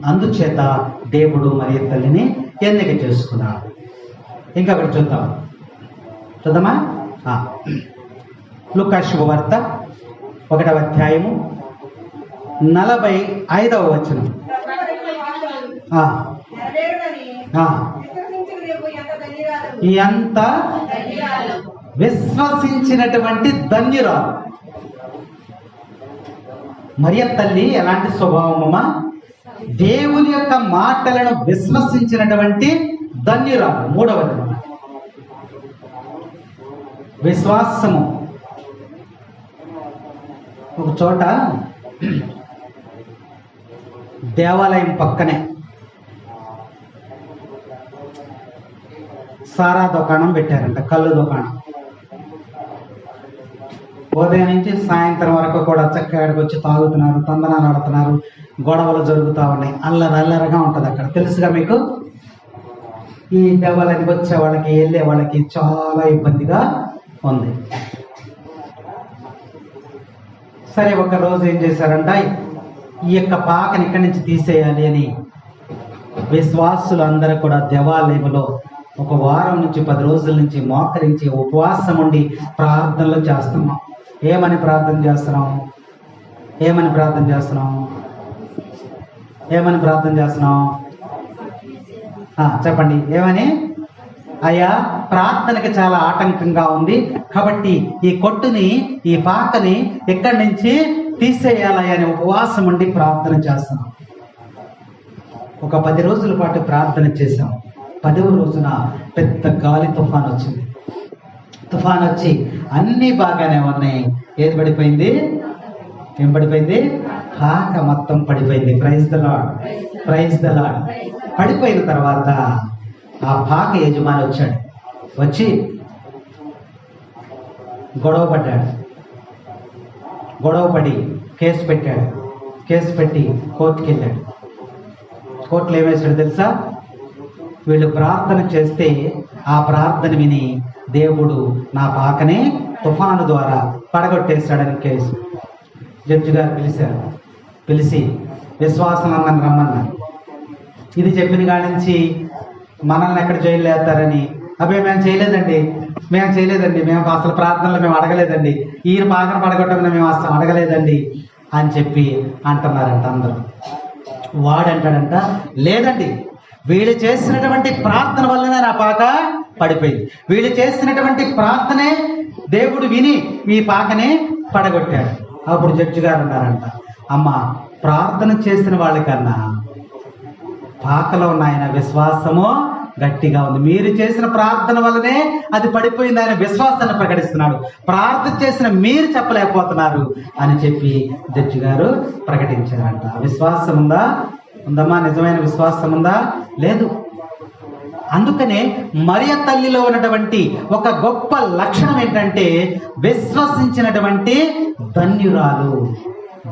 అందుచేత దేవుడు మరియ తల్లిని ఎన్నిక చేసుకున్నాడు. ఇంకా అక్కడ చూద్దామా? లూకా శుభవార్త 1వ అధ్యాయము 45వ వచనం. ఎంత విశ్వసించినటువంటి ధన్యురాలు. మరియ తల్లి ఎలాంటి స్వభావమమ్మా? దేవుని యొక్క మాటలను విశ్వసించినటువంటి ధన్యురాలు. 3వది విశ్వాసము. ఒక చోట దేవాలయం పక్కనే సారా దుకాణం పెట్టారంట, కళ్ళు దుకాణం. ఉదయం నుంచి సాయంత్రం వరకు కూడా చక్కగా వచ్చి తాగుతున్నారు, తందనాలు ఆడుతున్నారు, గొడవలు జరుగుతూ ఉన్నాయి. అల్లరగా ఉంటుంది అక్కడ. తెలుసుగా మీకు? ఈ దేవాలయానికి వచ్చే వాళ్ళకి, వెళ్ళే వాళ్ళకి చాలా ఇబ్బందిగా ఉంది. సరే, ఒక రోజు ఏం చేశారంట, ఈ యొక్క పాకని ఇక్కడి నుంచి తీసేయాలి అని విశ్వాసులు అందరూ కూడా దేవాలయంలో ఒక వారం నుంచి 10 రోజుల నుంచి మోకరించి ఉపవాసం ఉండి ప్రార్థనలు చేస్తున్నాం. ఏమని ప్రార్థన చేస్తున్నాం? ఏమని ప్రార్థన చేస్తున్నాం? ఏమని ప్రార్థన చేస్తున్నాం? చెప్పండి, ఏమని? అయ్యా, ప్రార్థనకి చాలా ఆటంకంగా ఉంది కాబట్టి ఈ కొట్టుని, ఈ పాకని ఇక్కడి నుంచి తీసేయాలి అని ఉపవాసం ఉండి ప్రార్థన చేస్తున్నాం. ఒక 10 రోజుల పాటు ప్రార్థన చేశాం. 10వ రోజున పెద్ద గాలి తుఫాన్ వచ్చింది. తుఫాన్ వచ్చి అన్నీ బాగానే ఉన్నాయి. ఏది పడిపోయింది? ఏం పడిపోయింది? పాక మొత్తం పడిపోయింది. Praise the lord, praise the lord. పడిపోయిన తర్వాత ఆ పాక యజమాని వచ్చాడు. వచ్చి గొడవ పడి కేసు పెట్టాడు. కేసు పెట్టి కోర్టుకి వెళ్ళాడు. కోర్టులో ఏమేసాడు తెలుసా? వీళ్ళు ప్రార్థన చేస్తే ఆ ప్రార్థన విని దేవుడు నా పాకనే తుఫాను ద్వారా పడగొట్టేశాడని కేసు. జడ్జి గారు పిలిచారు. పిలిచి విశ్వాసం అన్నని రమ్మన్నారు. ఇది చెప్పిన కాడి నుంచి మనల్ని ఎక్కడ జైలు వేస్తారని, మేము చేయలేదండి, మేము అసలు ప్రార్థనలు మేము అడగలేదండి, ఈయన పాకను పడగొట్టమని మేము అసలు అడగలేదండి అని చెప్పి అంటున్నారంట అందరూ. వాడంటాడంట, లేదండి, వీళ్ళు చేసినటువంటి ప్రార్థన వల్లనే నా పాక పడిపోయింది. వీళ్ళు చేసినటువంటి ప్రార్థనే దేవుడు విని ఈ పాకనే పడగొట్టాడు. అప్పుడు జడ్జి గారు అన్నారంట, అమ్మ, ప్రార్థన చేసిన వాళ్ళకన్నా పాకలో ఉన్న ఆయన విశ్వాసము గట్టిగా ఉంది. మీరు చేసిన ప్రార్థన వల్లనే అది పడిపోయింది. ఆయన విశ్వాసాన్ని ప్రకటిస్తున్నాడు. ప్రార్థన చేసిన మీరు చెప్పలేకపోతున్నారు అని చెప్పి జడ్జి గారు ప్రకటించారంట. విశ్వాసం ఉందా? ఉందమ్మా? నిజమైన విశ్వాసం ఉందా? లేదు. అందుకనే మరియ తల్లిలో ఉన్నటువంటి ఒక గొప్ప లక్షణం ఏంటంటే విశ్వసించినటువంటి ధన్యురాలు.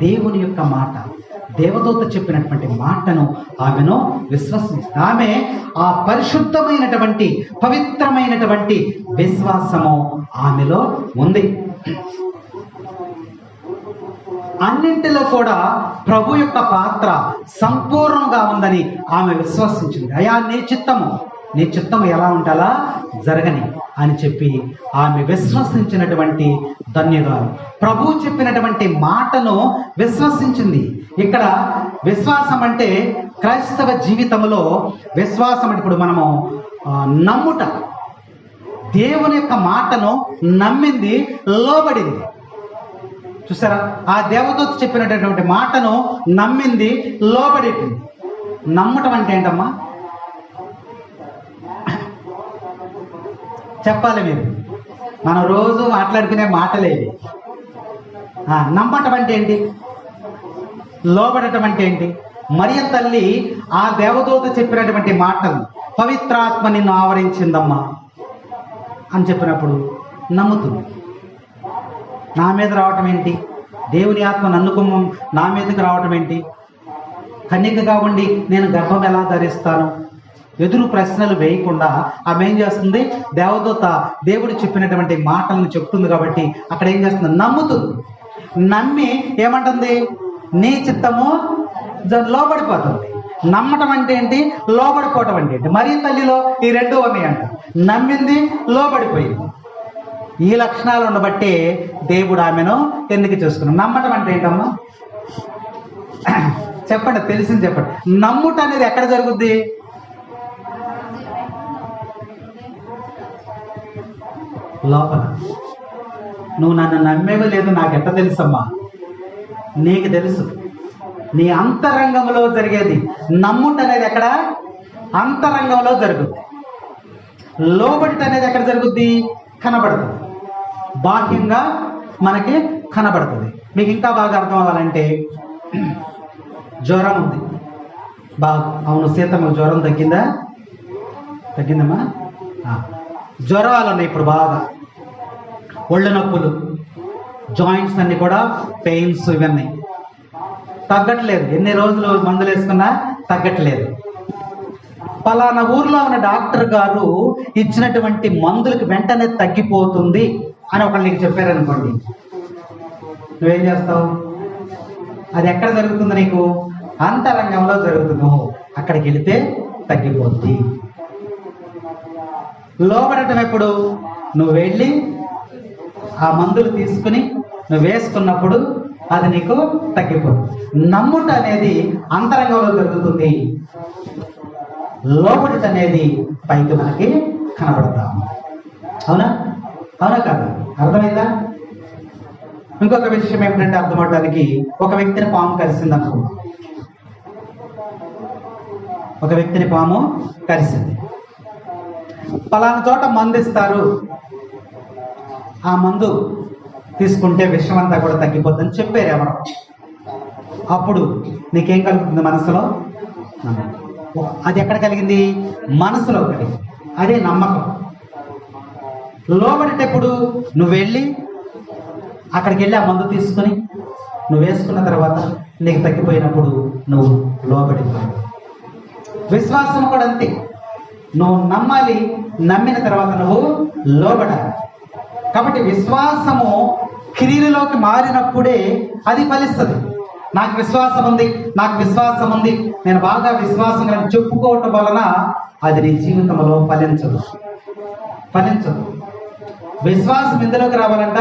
దేవుని యొక్క మాట, దేవదూత చెప్పినటువంటి మాటను ఆమెను విశ్వసించి, ఆమె ఆ పరిశుద్ధమైనటువంటి పవిత్రమైనటువంటి విశ్వాసము ఆమెలో ఉంది. అన్నింటిలో కూడా ప్రభు యొక్క పాత్ర సంపూర్ణంగా ఉందని ఆమె విశ్వసించింది. అయ్యా, నీ చిత్తము ఎలా ఉండాలా జరగని అని చెప్పి ఆమె విశ్వసించినటువంటి ధన్యురాలు. ప్రభు చెప్పినటువంటి మాటను విశ్వసించింది. ఇక్కడ విశ్వాసం అంటే క్రైస్తవ జీవితంలో విశ్వాసం అంటే ఇప్పుడు మనము నమ్ముట, దేవుని యొక్క మాటను నమ్మింది, లోబడింది. చూసారా? ఆ దేవదూత చెప్పినటువంటి మాటను నమ్మింది, లోబడింది. నమ్మటం అంటే ఏంటమ్మా? చెప్పాలి మీరు. మనం రోజు మాట్లాడుకునే మాటలేవి. నమ్మటం అంటే ఏంటి? లోబడటం అంటే ఏంటి? మరియ తల్లి ఆ దేవదూత చెప్పినటువంటి మాటలు, పవిత్రాత్మ నిన్ను ఆవరించిందమ్మా అని చెప్పినప్పుడు నమ్ముతుంది. నా మీద రావటం ఏంటి? దేవుని ఆత్మ నన్ను నా మీదకి రావటం ఏంటి? కన్యకగా ఉండి నేను గర్భం ఎలా ధరిస్తాను? ఎదురు ప్రశ్నలు వేయకుండా ఆమె ఏం చేస్తుంది? దేవదూత దేవుడు చెప్పినటువంటి మాటలను చెప్తుంది కాబట్టి అక్కడ ఏం చేస్తుంది? నమ్ముతుంది. నమ్మి ఏమంటుంది? నీ చిత్తము లోబడిపోతుంది. నమ్మటం అంటే ఏంటి? లోబడిపోవటం అంటే ఏంటి? మరియ తల్లిలో ఈ రెండు ఉన్నాయంట. నమ్మింది, లోబడిపోయింది. ఈ లక్షణాలు ఉండబట్టే దేవుడు ఆమెను ఎన్నిక చేసుకున్నాడు. నమ్మటం అంటే ఏంటమ్మా? చెప్పండి, తెలిసింది చెప్పండి. నమ్ముట అనేది ఎక్కడ జరుగుద్ది? లోపల. నువ్వు నన్ను నమ్మేవో లేదు నాకెట్ట తెలుసమ్మా? నీకు తెలుసు. నీ అంతరంగంలో జరిగేది. నమ్ముట అనేది ఎక్కడ? అంతరంగంలో జరుగుద్ది. లోబడిట అనేది ఎక్కడ జరుగుద్ది? కనబడుతుంది. బాహ్యంగా మనకి కనబడుతుంది. మీకు ఇంకా బాగా అర్థం అవ్వాలంటే, జ్వరం ఉంది బాగా. అవును, సీతమ్మకు జ్వరం తగ్గిందమ్మా? జ్వరాలు ఉన్నాయి ఇప్పుడు బాగా. ఒళ్ళు నొప్పులు, జాయింట్స్ అన్ని కూడా పెయిన్స్, ఇవన్నీ తగ్గట్లేదు. ఎన్ని రోజులు మందులు వేసుకున్నా తగ్గట్లేదు. పలానా ఊర్లో ఉన్న డాక్టర్ గారు ఇచ్చినటువంటి మందులకు వెంటనే తగ్గిపోతుంది అని ఒకళ్ళు నీకు చెప్పారనుకోండి, నువ్వేం చేస్తావు? అది ఎక్కడ జరుగుతుంది? నీకు అంతరంగంలో జరుగుతుంది. అక్కడికి వెళితే తగ్గిపోద్ది. లోబడటం ఎప్పుడు? నువ్వు వెళ్ళి ఆ మందులు తీసుకుని నువ్వు వేసుకున్నప్పుడు అది నీకు తగ్గిపోతుంది. నమ్ముట అనేది అంతరంగంలో జరుగుతుంది, లోపటి అనేది పైకి మనకి కనబడతాం. అవునా అవునా కాదు? అర్థమైందా? ఇంకొక విషయం ఏమిటంటే అర్థమవడానికి, ఒక వ్యక్తిని పాము కలిసింది అనుకో. ఒక వ్యక్తిని పాము కలిసింది, పలానా చోట మందు ఇస్తారు, ఆ మందు తీసుకుంటే విషం అంతా కూడా తగ్గిపోతుందని చెప్పారు ఎవరు. అప్పుడు నీకేం కలుగుతుంది మనసులో? అది ఎక్కడ కలిగింది? మనసులో కలిగింది. అదే నమ్మకం. లోబడేటప్పుడు నువ్వు వెళ్ళి అక్కడికి వెళ్ళి ఆ మందు తీసుకొని నువ్వు వేసుకున్న తర్వాత నీకు తగ్గిపోయినప్పుడు నువ్వు లోబడిపోయావు. విశ్వాసం కూడా అంతే. నువ్వు నమ్మాలి, నమ్మిన తర్వాత నువ్వు లోబడాలి. కాబట్టి విశ్వాసము క్రియలోకి మారినప్పుడే అది ఫలిస్తుంది. నాకు విశ్వాసం ఉంది, నాకు విశ్వాసం ఉంది, నేను బాగా విశ్వాసం కలిగి చెప్పుకోవటం వలన అది నీ జీవితంలో ఫలించదు. విశ్వాసం ఎందులోకి రావాలంట?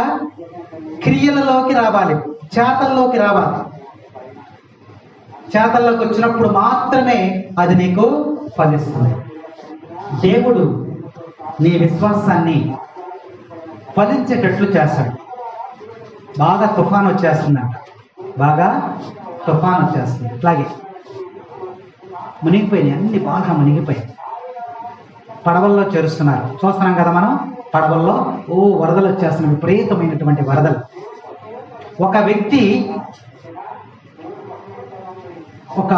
క్రియలలోకి రావాలి, చేతల్లోకి రావాలి. చేతల్లోకి వచ్చినప్పుడు మాత్రమే అది నీకు ఫలిస్తుంది. దేవుడు నీ విశ్వాసాన్ని ఫలించేటట్లు చేస్తాడు. బాగా తుఫాను వచ్చేస్తుందంట, బాగా తుఫాను వచ్చేస్తుంది. ఇట్లాగే మునిగిపోయినాయి, అన్ని బాగా మునిగిపోయాయి. పడవల్లో చేరుస్తున్నారు, చూస్తున్నాం కదా మనం. పడవల్లో వరదలు వచ్చేస్తున్నాయి, విపరీతమైనటువంటి వరదలు. ఒక వ్యక్తి ఒక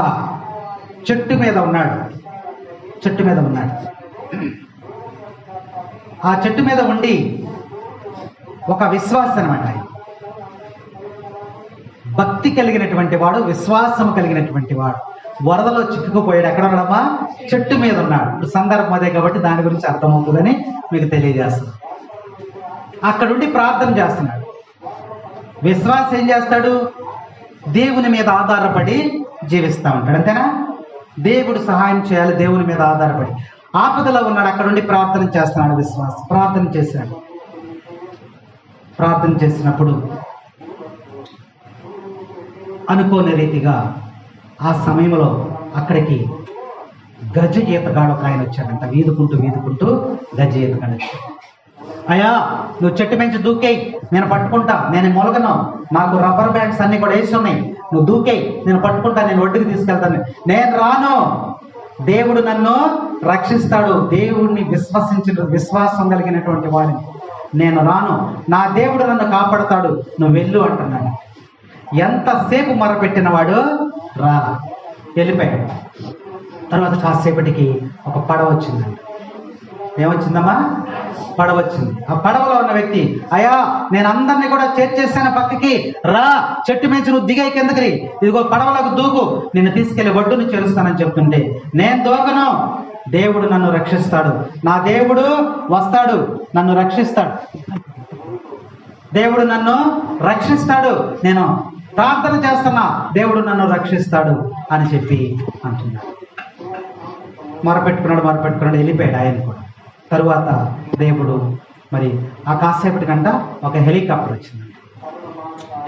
చెట్టు మీద ఉన్నాడు. ఆ చెట్టు మీద ఉండి ఒక విశ్వాసం అన్నమాట, భక్తి కలిగినటువంటి వాడు, విశ్వాసం కలిగినటువంటి వాడు వరదలో చిక్కుకుపోయాడు. ఎక్కడ ఉన్నాడమ్మా? చెట్టు మీద ఉన్నాడు. ఇప్పుడు సందర్భం అదే కాబట్టి దాని గురించి అర్థమవుతుందని మీకు తెలియజేస్తున్నాను. అక్కడుండి ప్రార్థన చేస్తున్నాడు. విశ్వాసం ఏం చేస్తాడు? దేవుని మీద ఆధారపడి జీవిస్తూ ఉంటాడు. అంతేనా? దేవుడు సహాయం చేయాలి, దేవుని మీద ఆధారపడి. ఆపదలో ఉన్నాడు, అక్కడుండి ప్రార్థన చేస్తున్నాడు. విశ్వాసం ప్రార్థన చేసినప్పుడు అనుకోని రీతిగా ఆ సమయంలో అక్కడికి గజ ఈతగాడు ఒక ఆయన వచ్చాడంట. వీదుకుంటూ గజ ఈతగాడు వచ్చాడు. అయ్యా, నువ్వు చెట్టు మించి దూకేయి, నేను పట్టుకుంటా, నేను మొలగను, నాకు రబ్బర్ బ్యాండ్స్ అన్ని కూడా వేసి ఉన్నాయి, నువ్వు దూకేయి, నేను పట్టుకుంటా, నేను ఒడ్డుకి తీసుకెళ్తాను. నేను రాను, దేవుడు నన్ను రక్షిస్తాడు. దేవుడిని విశ్వాసం కలిగినటువంటి వాడిని నేను రాను, నా దేవుడు నన్ను కాపాడుతాడు, నువ్వు వెళ్ళు అంటున్నాడు. ఎంతసేపు మొరపెట్టిన వాడు రాలా, వెళ్ళిపోయాడు. తర్వాత కాసేపటికి ఒక పడవ వచ్చిందంట. ఏమొచ్చిందమ్మా? పడవ వచ్చింది. ఆ పడవలో ఉన్న వ్యక్తి, అయ్యా, నేను అందరినీ కూడా చేర్చేసాను, పక్కకి రా, చెట్టు మించి నువ్వు దిగాయి కిందకి, ఇదిగో పడవలకు దూకు, నిన్ను తీసుకెళ్లి ఒడ్డును చేరుస్తానని చెప్తుంటే, నేను దూకను, దేవుడు నన్ను రక్షిస్తాడు, నా దేవుడు వస్తాడు, నన్ను రక్షిస్తాడు, దేవుడు నన్ను రక్షిస్తాడు, నేను ప్రార్థన చేస్తున్నా, దేవుడు నన్ను రక్షిస్తాడు అని చెప్పి అంటున్నాడు. మొరపెట్టుకున్నాడు, వెళ్ళిపోయాడు ఆయన కూడా. తరువాత దేవుడు మరి ఆ కాసేపటికంట ఒక హెలికాప్టర్ వచ్చింది.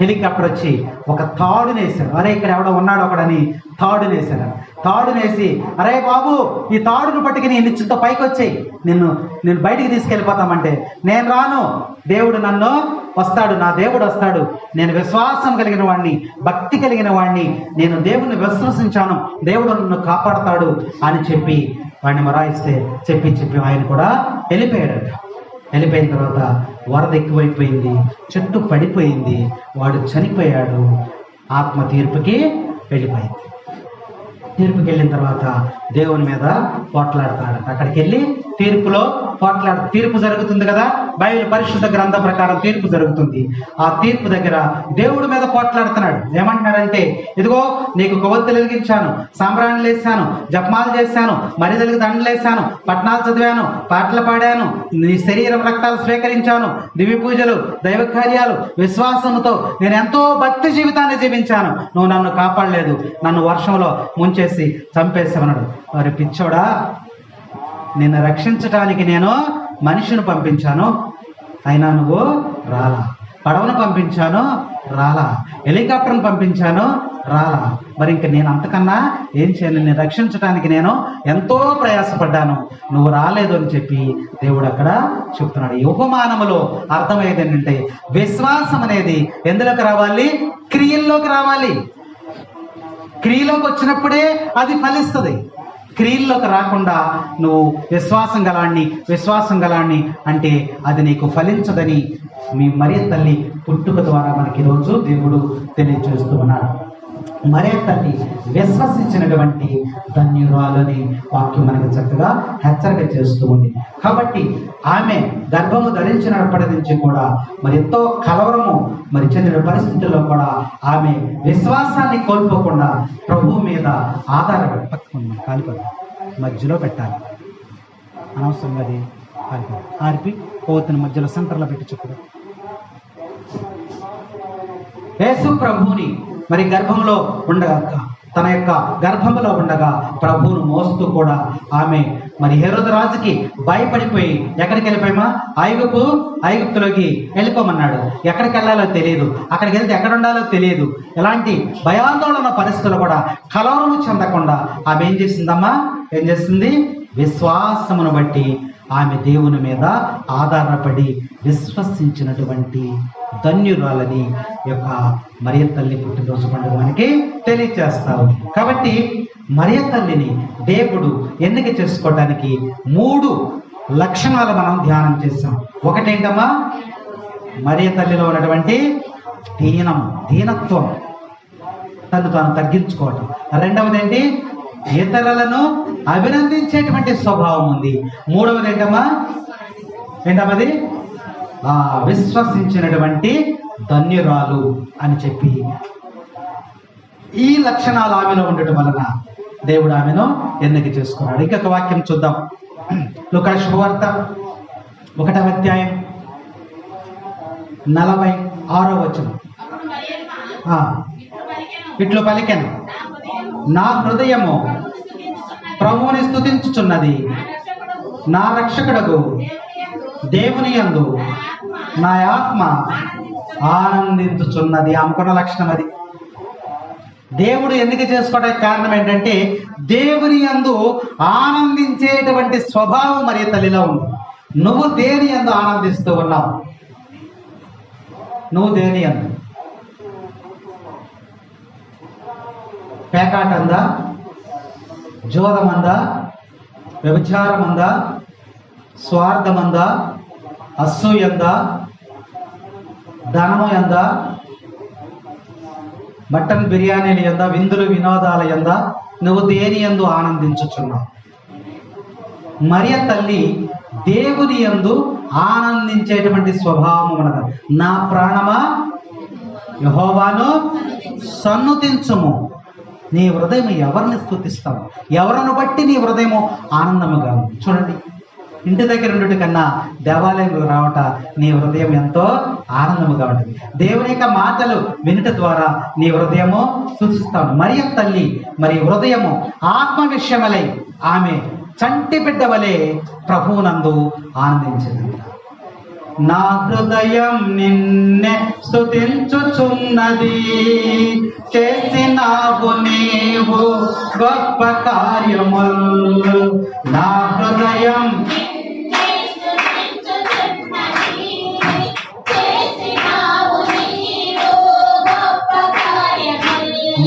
హెలికాప్టర్ వచ్చి ఒక తాడునేసాడు. అరే, ఇక్కడ ఎవడో ఉన్నాడు ఒకడని తాడునేసాడు. తాడునేసి, అరే బాబు, ఈ తాడును పట్టుకుని నిచ్చుతో పైకి వచ్చేయి, నేను బయటికి తీసుకెళ్ళిపోతామంటే, నేను రాను, దేవుడు నన్ను వస్తాడు, నా దేవుడు వస్తాడు, నేను విశ్వాసం కలిగిన వాడిని, భక్తి కలిగిన వాడిని, నేను దేవుణ్ణి విశ్వసించాను, దేవుడు నన్ను కాపాడతాడు అని చెప్పి వాడిని మొరాయిస్తే చెప్పి ఆయన కూడా వెళ్ళిపోయాడట. వెళ్ళిపోయిన తర్వాత వరద ఎక్కువైపోయింది, చెట్టు పడిపోయింది, వాడు చనిపోయాడు. ఆత్మ తీర్పుకి వెళ్ళిపోయింది. తీర్పుకి వెళ్ళిన తర్వాత దేవుని మీద పోట్లాడుతున్నాడు. అక్కడికి వెళ్ళి తీర్పు జరుగుతుంది కదా, బైబిల్ పరిశుద్ధ గ్రంథం ప్రకారం తీర్పు జరుగుతుంది. ఆ తీర్పు దగ్గర దేవుడి మీద పోట్లాడుతున్నాడు. ఏమంటున్నాడంటే, ఇదిగో నీకు కొవ్వొత్తులు వెలిగించాను, సాంబ్రాణులు వేసాను, జపమాలు చేశాను, మరిదలకు దండలు వేసాను, పట్నాలు చదివాను, పాటలు పాడాను, నీ శరీరం రక్తాలు స్వీకరించాను, దివ్య పూజలు, దైవ కార్యాలు, విశ్వాసంతో నేను ఎంతో భక్తి జీవితాన్ని జీవించాను, నువ్వు నన్ను కాపాడలేదు, నన్ను వర్షంలో ముంచేసి చంపేసామన్నాడు. మరి పిచ్చోడా, నిన్ను రక్షించటానికి నేను మనిషిని పంపించాను, అయినా నువ్వు రాలా, పడవను పంపించాను రాలా. హెలికాప్టర్ని పంపించాను, రాలా. మరి ఇంక నేను అంతకన్నా ఏం చేయను, నేను రక్షించడానికి నేను ఎంతో ప్రయాసపడ్డాను, నువ్వు రాలేదు అని చెప్పి దేవుడు అక్కడ చెప్తున్నాడు. ఈ ఉపమానములో అర్థమయ్యేది ఏంటంటే, విశ్వాసం అనేది ఎందులోకి రావాలి? క్రియల్లోకి రావాలి. క్రియలోకి వచ్చినప్పుడే అది ఫలిస్తుంది. క్రియల్లోకి రాకుండా నువ్వు విశ్వాసం గలాన్ని అంటే అది నీకు ఫలించదని మీ మరియ తల్లి పుట్టుక ద్వారా మనకి ఈరోజు దేవుడు తెలియజేస్తూ ఉన్నాడు. మరియ తల్లి విశ్వసించినటువంటి ధన్యురాలని వాక్యం మనకి చక్కగా హెచ్చరిక చేస్తూ ఉంది. కాబట్టి ఆమె గర్భము ధరించినప్పటి నుంచి కూడా మరి ఎంతో కలవరము మరి చెందిన పరిస్థితుల్లో కూడా ఆమె విశ్వాసాన్ని కోల్పోకుండా ప్రభువు మీద ఆధారపడి కాలిపడి మధ్యలో పెట్టాలి. అనవసరంగా అది కాలిపడి ఆర్పి పోతున్న మధ్యలో సెంటర్లో పెట్టి చెప్పడం. యేసు ప్రభువుని మరి గర్భంలో ఉండగా, తన యొక్క గర్భంలో ఉండగా ప్రభువును మోస్తూ కూడా ఆమె మరి హెరోదు రాజుకి భయపడిపోయి ఎక్కడికి వెళ్ళిపోయామా? ఐగుప్తులోకి వెళ్ళిపోమన్నాడు. ఎక్కడికి వెళ్ళాలో తెలియదు, అక్కడికి వెళ్తే ఎక్కడ ఉండాలో తెలియదు. ఎలాంటి భయాందోళన పరిస్థితులు కూడా కలవరము చెందకుండా ఆమె ఏం చేసింది? విశ్వాసమును బట్టి ఆమె దేవుని మీద ఆధారపడి విశ్వసించినటువంటి ధన్యురాలని యొక్క మరియ తల్లి పుట్టినరోజు పండుగ మనకి తెలియజేస్తావు. కాబట్టి మరియ తల్లిని దేవుడు ఎన్నిక చేసుకోవడానికి 3 లక్షణాలు మనం ధ్యానం చేస్తాం. ఒకటేంటమ్మా? మరియ తల్లిలో ఉన్నటువంటి దీనత్వం, తను తాను తగ్గించుకోవటం. రెండవది ఏంటి? ఇతరులను అభినందించేటువంటి స్వభావం ఉంది. మూడవది ఏంటమ్మది? విశ్వసించినటువంటి ధన్యురాలు అని చెప్పి ఈ లక్షణాలు ఆమెలో ఉండటం వలన దేవుడు ఆమెను ఎన్నిక చేసుకున్నాడు. ఇంకొక వాక్యం చూద్దాం. లూకా శుభవార్త 1వ అధ్యాయం 46వ వచనం. ఇట్లు పలికెను, నా హృదయము ప్రభువుని స్తుతించుచున్నది, నా రక్షకుడగు దేవుని యందు నా ఆత్మ ఆనందించుచున్నది. అమ్ముకున్న లక్షణం అది. దేవుడు ఎన్నిక చేసుకోవడానికి కారణం ఏంటంటే, దేవుని యందు ఆనందించేటువంటి స్వభావం మరియ తల్లిలో ఉంది. నువ్వు దేని యందు ఆనందిస్తూ ఉన్నావు? నువ్వు దేని యందు? పేకాటందా? జోదమందా? వ్యభిచారమందా? స్వార్థమందా? అసూయందా? ధనము ఎందా? మటన్ బిర్యానీలు ఎందా? విందులు వినోదాల ఎందా? నువ్వు దేని యందు ఆనందించుచున్నావు? మరియ తల్లి దేవుని యందు ఆనందించేటువంటి స్వభావం ఉన్నది. నా ప్రాణమా యెహోవాను సన్నుతించుము. నీ హృదయం ఎవరిని స్తుతిస్తావు? ఎవరిని బట్టి నీ హృదయము ఆనందముగా ఉంది. చూడండి, ఇంటి దగ్గర ఉండటి కన్నా దేవాలయంలో రావట నీ హృదయం ఎంతో ఆనందముగా ఉంటుంది. దేవుని యొక్క మాటలు వినుట ద్వారా నీ హృదయము స్తుతిస్తావు. మరియ తల్లి మరి హృదయము ఆత్మ విషయమలై ఆమె చంటి బిడ్డ వలె ప్రభువునందు ఆనందించింది. నా హృదయం నిన్నే స్తుతించుచున్నది, చేసినావు నీవు గొప్ప కార్యములు. నా హృదయం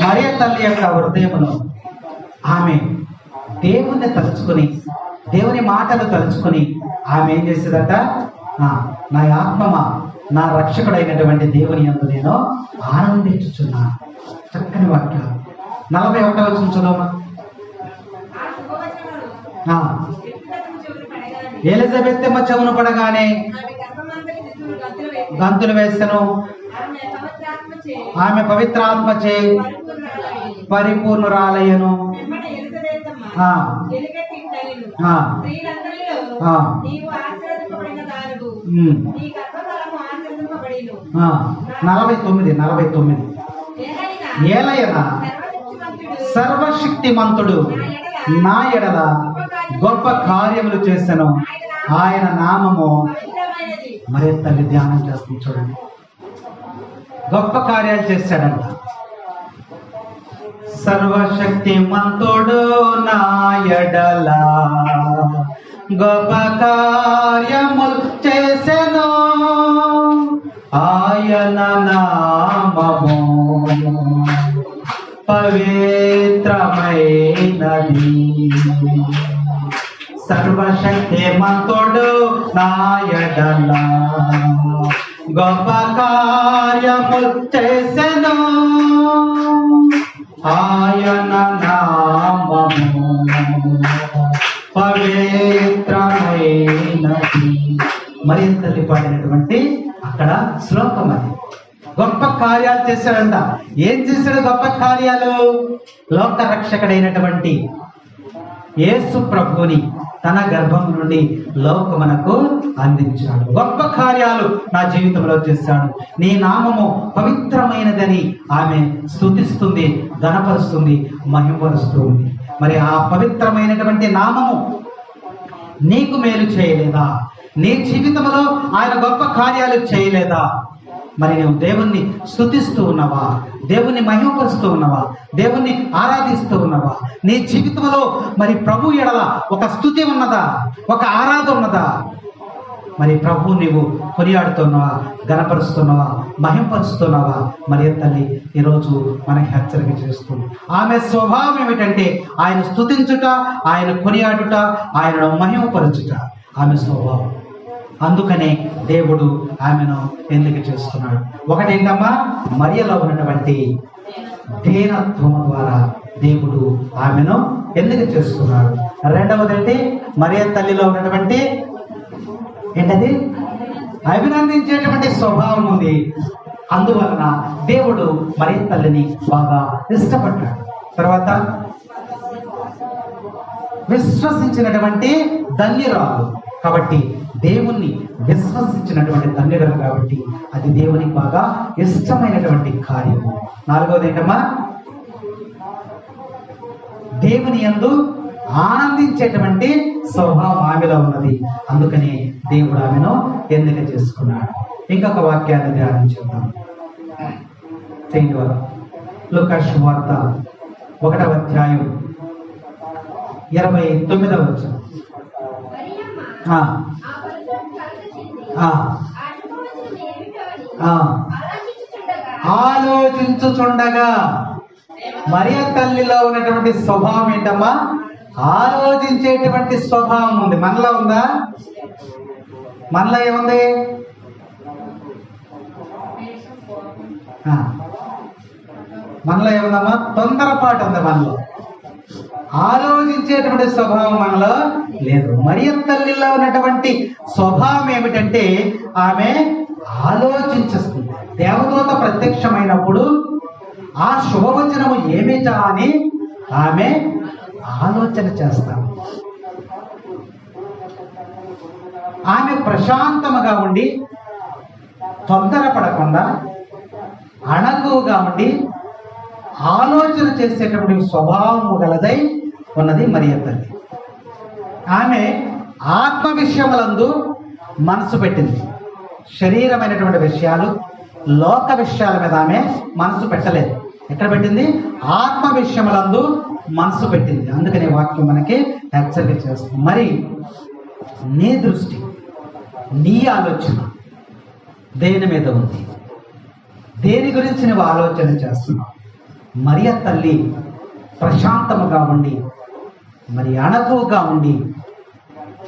మరియ తల్లి యొక్క హృదయమును ఆమె దేవుణ్ణి తలుచుకుని, దేవుని మాటలు తలుచుకుని ఆమె ఏం చేసేదట? నా ఆత్మమా నా రక్షకుడైనటువంటి దేవుని యందు నేను ఆనందించుచున్నా. చక్కని వాక్యం. 41వ వచనం చదవమా. ఎలిజబెత్ చెవును పడగానే గంతులు వేసెను, ఆమె పవిత్రాత్మచే పరిపూర్ణురాలయ్యను. నలభై తొమ్మిది. ఏలయన సర్వశక్తిమంతుడు నా ఎడల గొప్ప కార్యములు చేసెను, ఆయన నామము. మరి తల్లి ధ్యానం చేస్తుంది. చూడండి, గొప్ప కార్యాలు చేశాడంట. సర్వశక్తిమంతుడు నా ఎడల గొప్ప కార్యములు చేసెను, ఆయన నామము పవిత్రమైనది. సర్వశక్తిమంతుడు నా ఎడల గొప్ప కార్యములు చేసెను, ఆయన నామము పవిత్రమైనది. మరి తల్లి పాడినటువంటి అక్కడ శ్లోకం అది. గొప్ప కార్యాలు చేశాడంట. ఏం చేశాడు? గొప్ప కార్యాలు. లోక రక్షకుడైనటువంటి యేసు ప్రభువుని తన గర్భం నుండి లోకమునకు అందించాడు. గొప్ప కార్యాలు నా జీవితంలో చేశాడు. నీ నామము పవిత్రమైనదని ఆమె స్తుతిస్తుంది, ఘనపరుస్తుంది, మహిమపరుస్తుంది. మరి ఆ పవిత్రమైనటువంటి నామము నీకు మేలు చేయలేదా? నీ జీవితంలో ఆయన గొప్ప కార్యాలు చేయలేదా? మరి నువ్వు దేవుణ్ణి స్తుతిస్తూ ఉన్నావా? దేవుణ్ణి మహిమపరుస్తూ ఉన్నావా? దేవుణ్ణి ఆరాధిస్తూ ఉన్నావా? నీ జీవితంలో మరి ప్రభు ఎడల ఒక స్తుతి ఉన్నదా? ఒక ఆరాధన ఉన్నదా? మరి ప్రభు నీవు కొనియాడుతున్నావా? గణపరుస్తున్నావా? మహిమపరుస్తున్నావా? మరి తల్లి ఈరోజు మనకి హెచ్చరిక చేస్తుంది. ఆమె స్వభావం ఏమిటంటే ఆయన స్తుతించుట, ఆయన కొనియాడుట, ఆయనను మహిమపరచుట ఆమె స్వభావం. అందుకనే దేవుడు ఆమెను ఎన్నిక చేసుకున్నాడు. ఒకటేంటమ్మా, మరియలో ఉన్నటువంటి దీనత్వం ద్వారా దేవుడు ఆమెను ఎన్నిక చేసుకున్నాడు. రెండవదంటే మరియ తల్లిలో ఉన్నటువంటి ఏంటది? అభినందించేటువంటి స్వభావం ఉంది. అందువలన దేవుడు మరియ తల్లిని బాగా ఇష్టపడ్డాడు. తర్వాత విశ్వసించినటువంటి ధన్యురాలు కాబట్టి, దేవుణ్ణి విశ్వసించినటువంటి ధన్యురాలు కాబట్టి అది దేవునికి బాగా ఇష్టమైనటువంటి కార్యము. నాలుగవది ఏంటమ్మా? దేవుని యందు ఆనందించేటువంటి స్వభావం ఆమెలో ఉన్నది. అందుకని దేవుడు ఆమెను ఎన్నిక చేసుకున్నాడు. ఇంకొక వాక్యాన్ని ధ్యానం చేద్దాం. లూకా సువార్త 1వ అధ్యాయం 29వ వచనం. ఆలోచించుచుండగా మరియ తల్లిలో ఉన్నటువంటి స్వభావం ఏంటమ్మా? ఆలోచించేటువంటి స్వభావం ఉంది. మనలో ఉందా? మనలో ఏముంది? మనలో ఏముందమ్మా? తొందరపాటు ఉంది మనలో. ఆలోచించేటువంటి స్వభావం మనలో లేదు. మరియ తల్లిలో ఉన్నటువంటి స్వభావం ఏమిటంటే ఆమె ఆలోచించేస్తుంది. దేవదూత ప్రత్యక్షమైనప్పుడు ఆ శుభవచనము ఏమిటా అని ఆమె ఆలోచన చేస్తాము. ఆమె ప్రశాంతముగా ఉండి, తొందరపడకుండా, అణకువగా ఉండి ఆలోచన చేసేటువంటి స్వభావము గలదై ఉన్నది మరియ తల్లి. ఆమె ఆత్మ విషయములందు మనసు పెట్టింది. శరీరమైనటువంటి విషయాలు, లోక విషయాల మీద ఆమె మనసు పెట్టలేదు. ఎక్కడ పెట్టింది? ఆత్మ విషయములందు మనసు పెట్టింది. అందుకనే వాక్యం మనకి హెచ్చరిక చేస్తుంది. మరి నీ దృష్టి, నీ ఆలోచన దేని మీద ఉంది? దేని గురించి నువ్వు ఆలోచన చేస్తున్నావు? మరియ తల్లి ప్రశాంతముగా ఉండి, మరి అణకువగా ఉండి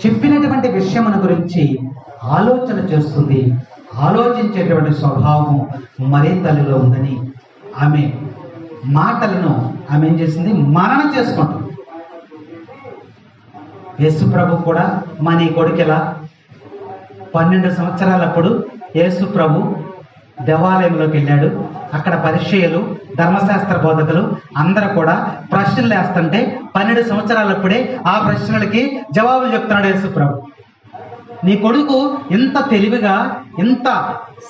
చెప్పినటువంటి విషయముల గురించి ఆలోచన చేస్తుంది. ఆలోచించేటువంటి స్వభావము మరియ తల్లిలో ఉందని ఆమె మాటలను ఆమె ఏం చేసింది? మనన చేసుకుంటుంది. యేసు ప్రభు కూడా మన ఈ కొడుకెలా 12 సంవత్సరాలప్పుడు యేసు ప్రభు దేవాలయంలోకి వెళ్ళాడు. అక్కడ పరిచయులు, ధర్మశాస్త్ర బోధకులు అందరూ కూడా ప్రశ్నలు వేస్తుంటే 12 సంవత్సరాలప్పుడే ఆ ప్రశ్నలకి జవాబులు చెప్తున్నాడు యేసు ప్రభు. నీ కొడుకు ఇంత తెలివిగా, ఇంత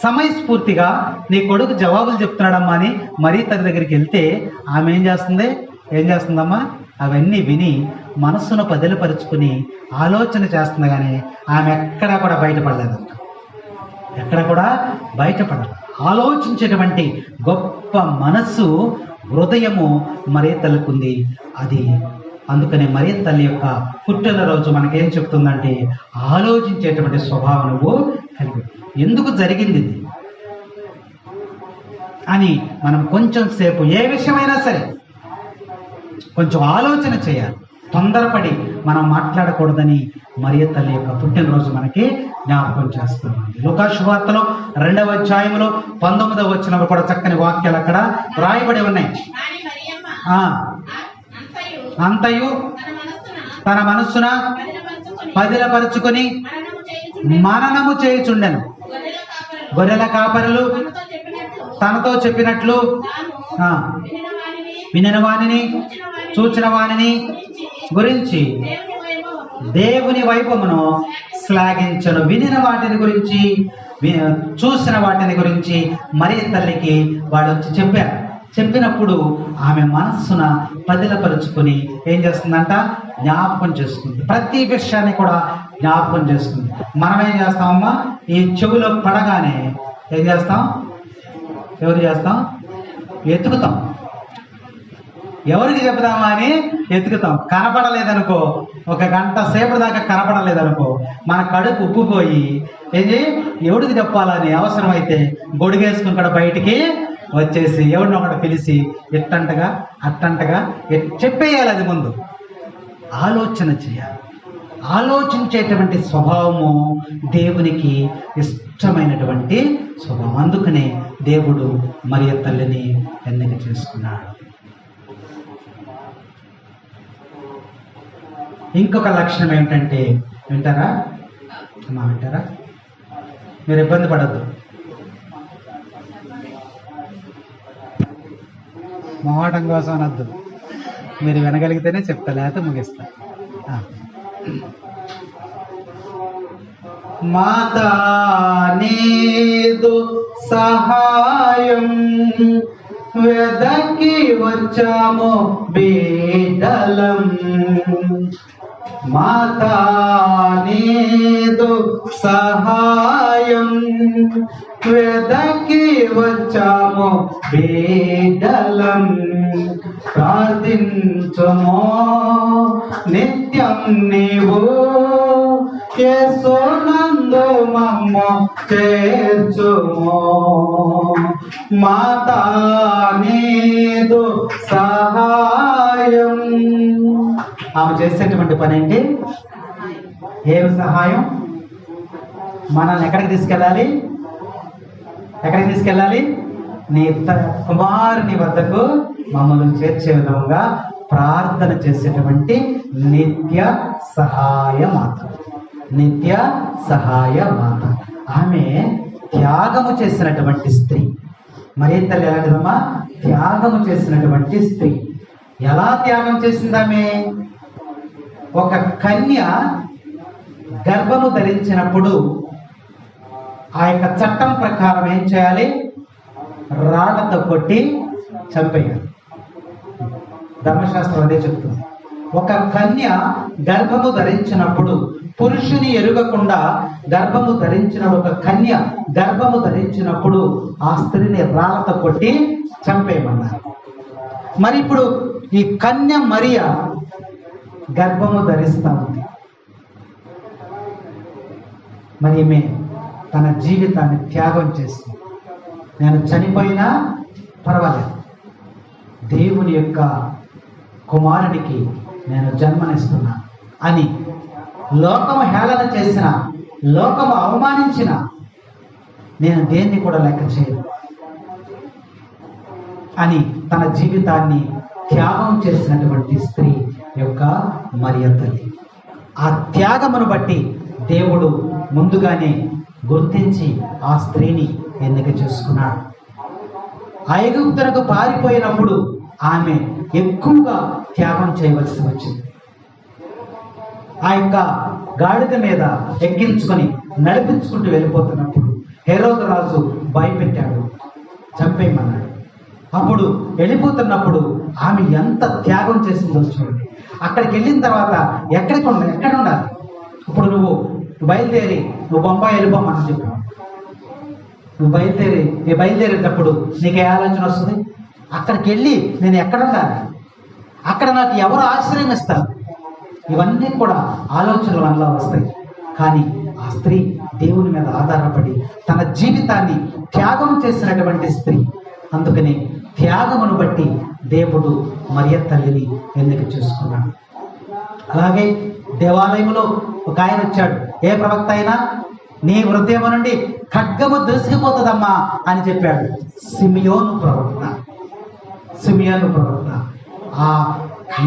సమయస్ఫూర్తిగా నీ కొడుకు జవాబులు చెప్తున్నాడమ్మా అని మరీ తన దగ్గరికి వెళ్తే ఆమె ఏం చేస్తుందమ్మా? అవన్నీ విని మనస్సును పదిలపరుచుకుని ఆలోచన చేస్తుంది. కానీ ఆమె ఎక్కడా కూడా బయటపడలేదంట. ఎక్కడ కూడా బయటపడాలి. ఆలోచించేటువంటి గొప్ప మనస్సు, హృదయము మరియ తల్లికుంది. అది అందుకనే మరియ తల్లి యొక్క పుట్టినరోజు మనకేం చెప్తుందంటే ఆలోచించేటువంటి స్వభావం నువ్వు కలిగి. ఎందుకు జరిగింది ఇది అని మనం కొంచెం సేపు ఏ విషయమైనా సరే కొంచెం ఆలోచన చేయాలి. తొందరపడి మనం మాట్లాడకూడదని మరియ తల్లి యొక్క పుట్టినరోజు మనకి జ్ఞాపకం చేస్తుంది. లూకా సువార్తలో 2వ అధ్యాయంలో 19వ వచనంలో కూడా చక్కని వాక్యాలు అక్కడ రాయబడి ఉన్నాయి. అంతయు తన మనస్సున పదిలపరుచుకొని మననము చేయుచుండెను. గొర్రెల కాపరులు తనతో చెప్పినట్లు వినిన వానిని చూచిన వానిని గురించి దేవుని వైభవమును శ్లాఘించను. వినిన వాటిని గురించి, చూసిన వాటిని గురించి మరియ తల్లికి వాళ్ళు వచ్చి చెప్పారు. చెప్పినప్పుడు ఆమె మనస్సున పదిలపరుచుకొని ఏం చేస్తుందంట? జ్ఞాపకం చేసుకుంది. ప్రతి విషయాన్ని కూడా జ్ఞాపకం చేసుకుంది. మనం ఏం చేస్తామమ్మా? ఈ చెవులో పడగానే ఏం చేస్తాం? ఎవరు చేస్తాం? ఎత్తుకుతాం. ఎవరికి చెప్తామా అని ఎత్తుకుతాం. కనపడలేదనుకో, 1 గంట సేపు దాకా కనపడలేదనుకో, మన కడుపు ఉప్పుపోయి ఏది ఎవడికి చెప్పాలని అవసరమైతే గొడుగేసుకుని కూడా బయటికి వచ్చేసి ఎవరిని ఒకటి పిలిచి ఎట్టంటగా అట్టంటగా చెప్పేయాలి. అది ముందు ఆలోచన చేయాలి. ఆలోచించేటువంటి స్వభావము దేవునికి ఇష్టమైనటువంటి స్వభావం. అందుకనే దేవుడు మరియ తల్లిని ఎన్నిక చేసుకున్నాడు. ఇంకొక లక్షణం ఏంటంటే, వింటారా అమ్మా? వింటారా? మీరు ఇబ్బంది పడద్దు. మొహాటం కోసం అనద్దు. మీరు వినగలిగితేనే చెప్తా, లేకపోతే ముగిస్తా. మాతా నీదు సహాయం వెదకి వచ్చాము బిడ్డలం. మాతా నీదు సహాయం వెదకి వచ్చాము బిడ్డలం. ప్రార్థించుమో నిత్యం నీవు, యేసునందు మమ్ము చేర్చుమో. మాతా నీదు సహాయం. ఆమె చేసేటువంటి పని ఏంటి? ఏమి సహాయం? మనల్ని ఎక్కడికి తీసుకెళ్ళాలి? ఎక్కడికి తీసుకెళ్ళాలి? నీ కుమారుని వద్దకు మమ్మల్ని చేర్చే విధంగా ప్రార్థన చేసేటువంటి నిత్య సహాయ మాత. నిత్య సహాయ మాత. ఆమె త్యాగము చేసినటువంటి స్త్రీ. మరియ తల్లి ఎలాంటిదమ్మా? త్యాగము చేసినటువంటి స్త్రీ. ఎలా త్యాగం చేసిందామె? ఒక కన్య గర్భము ధరించినప్పుడు ఆ యొక్క చట్టం ప్రకారం ఏం చేయాలి? రాళ్లతో కొట్టి చంపేయాలి. ధర్మశాస్త్రం అదే చెప్తుంది. ఒక కన్య గర్భము ధరించినప్పుడు, పురుషుని ఎరుగకుండా గర్భము ధరించిన ఒక కన్య గర్భము ధరించినప్పుడు ఆ స్త్రీని రాళ్లతో కొట్టి చంపేయమన్నారు. మరి ఇప్పుడు ఈ కన్య మరియ గర్భము ధరిస్తా ఉంది. మరి ఈమె తన జీవితాన్ని త్యాగం చేసింది. నేను చనిపోయినా పర్వాలేదు, దేవుని యొక్క కుమారుడికి నేను జన్మనిస్తున్నా అని లోకము హేళన చేసిన, లోకము అవమానించిన నేను దేన్ని కూడా లెక్క చేయను అని తన జీవితాన్ని త్యాగం చేసినటువంటి స్త్రీ యొక్క మరియ తల్లి. ఆ త్యాగమును బట్టి దేవుడు ముందుగానే గుర్తించి ఆ స్త్రీని ఎన్నిక చేసుకున్నాడు. ఐగుప్తునకు పారిపోయినప్పుడు ఆమె ఎక్కువగా త్యాగం చేయవలసి వచ్చింది. ఆ యొక్క గాడిద మీద ఎక్కించుకొని నడిపించుకుంటూ వెళ్ళిపోతున్నప్పుడు హెరోదు రాజు భయపెట్టాడు, చంపేయమన్నాడు. అప్పుడు వెళ్ళిపోతున్నప్పుడు ఆమె ఎంత త్యాగం చేసిందో చూడండి. అక్కడికి వెళ్ళిన తర్వాత ఎక్కడ ఉండాలి? ఇప్పుడు నువ్వు బయలుదేరి నువ్వు బొంబాయి వెళ్ళిపోమని చెప్పావు. నువ్వు బయలుదేరేటప్పుడు నీకు ఏ ఆలోచన వస్తుంది? అక్కడికి వెళ్ళి నేను ఎక్కడ ఉండాలి, అక్కడ నాకు ఎవరు ఆశ్రయం ఇస్తారు, ఇవన్నీ కూడా ఆలోచనలు మనలో వస్తాయి. కానీ ఆ స్త్రీ దేవుని మీద ఆధారపడి తన జీవితాన్ని త్యాగం చేసినటువంటి స్త్రీ. అందుకని త్యాగమును బట్టి దేవుడు మరియ తల్లిని ఎన్నిక చేసుకున్నాడు. అలాగే దేవాలయంలో ఒక ఆయన వచ్చాడు. ఏ ప్రవక్త అయినా నీ హృదయం నుండి ఖడ్గము దూసుకుపోతుందమ్మా అని చెప్పాడు. సిమియోను ప్రవక్త ఆ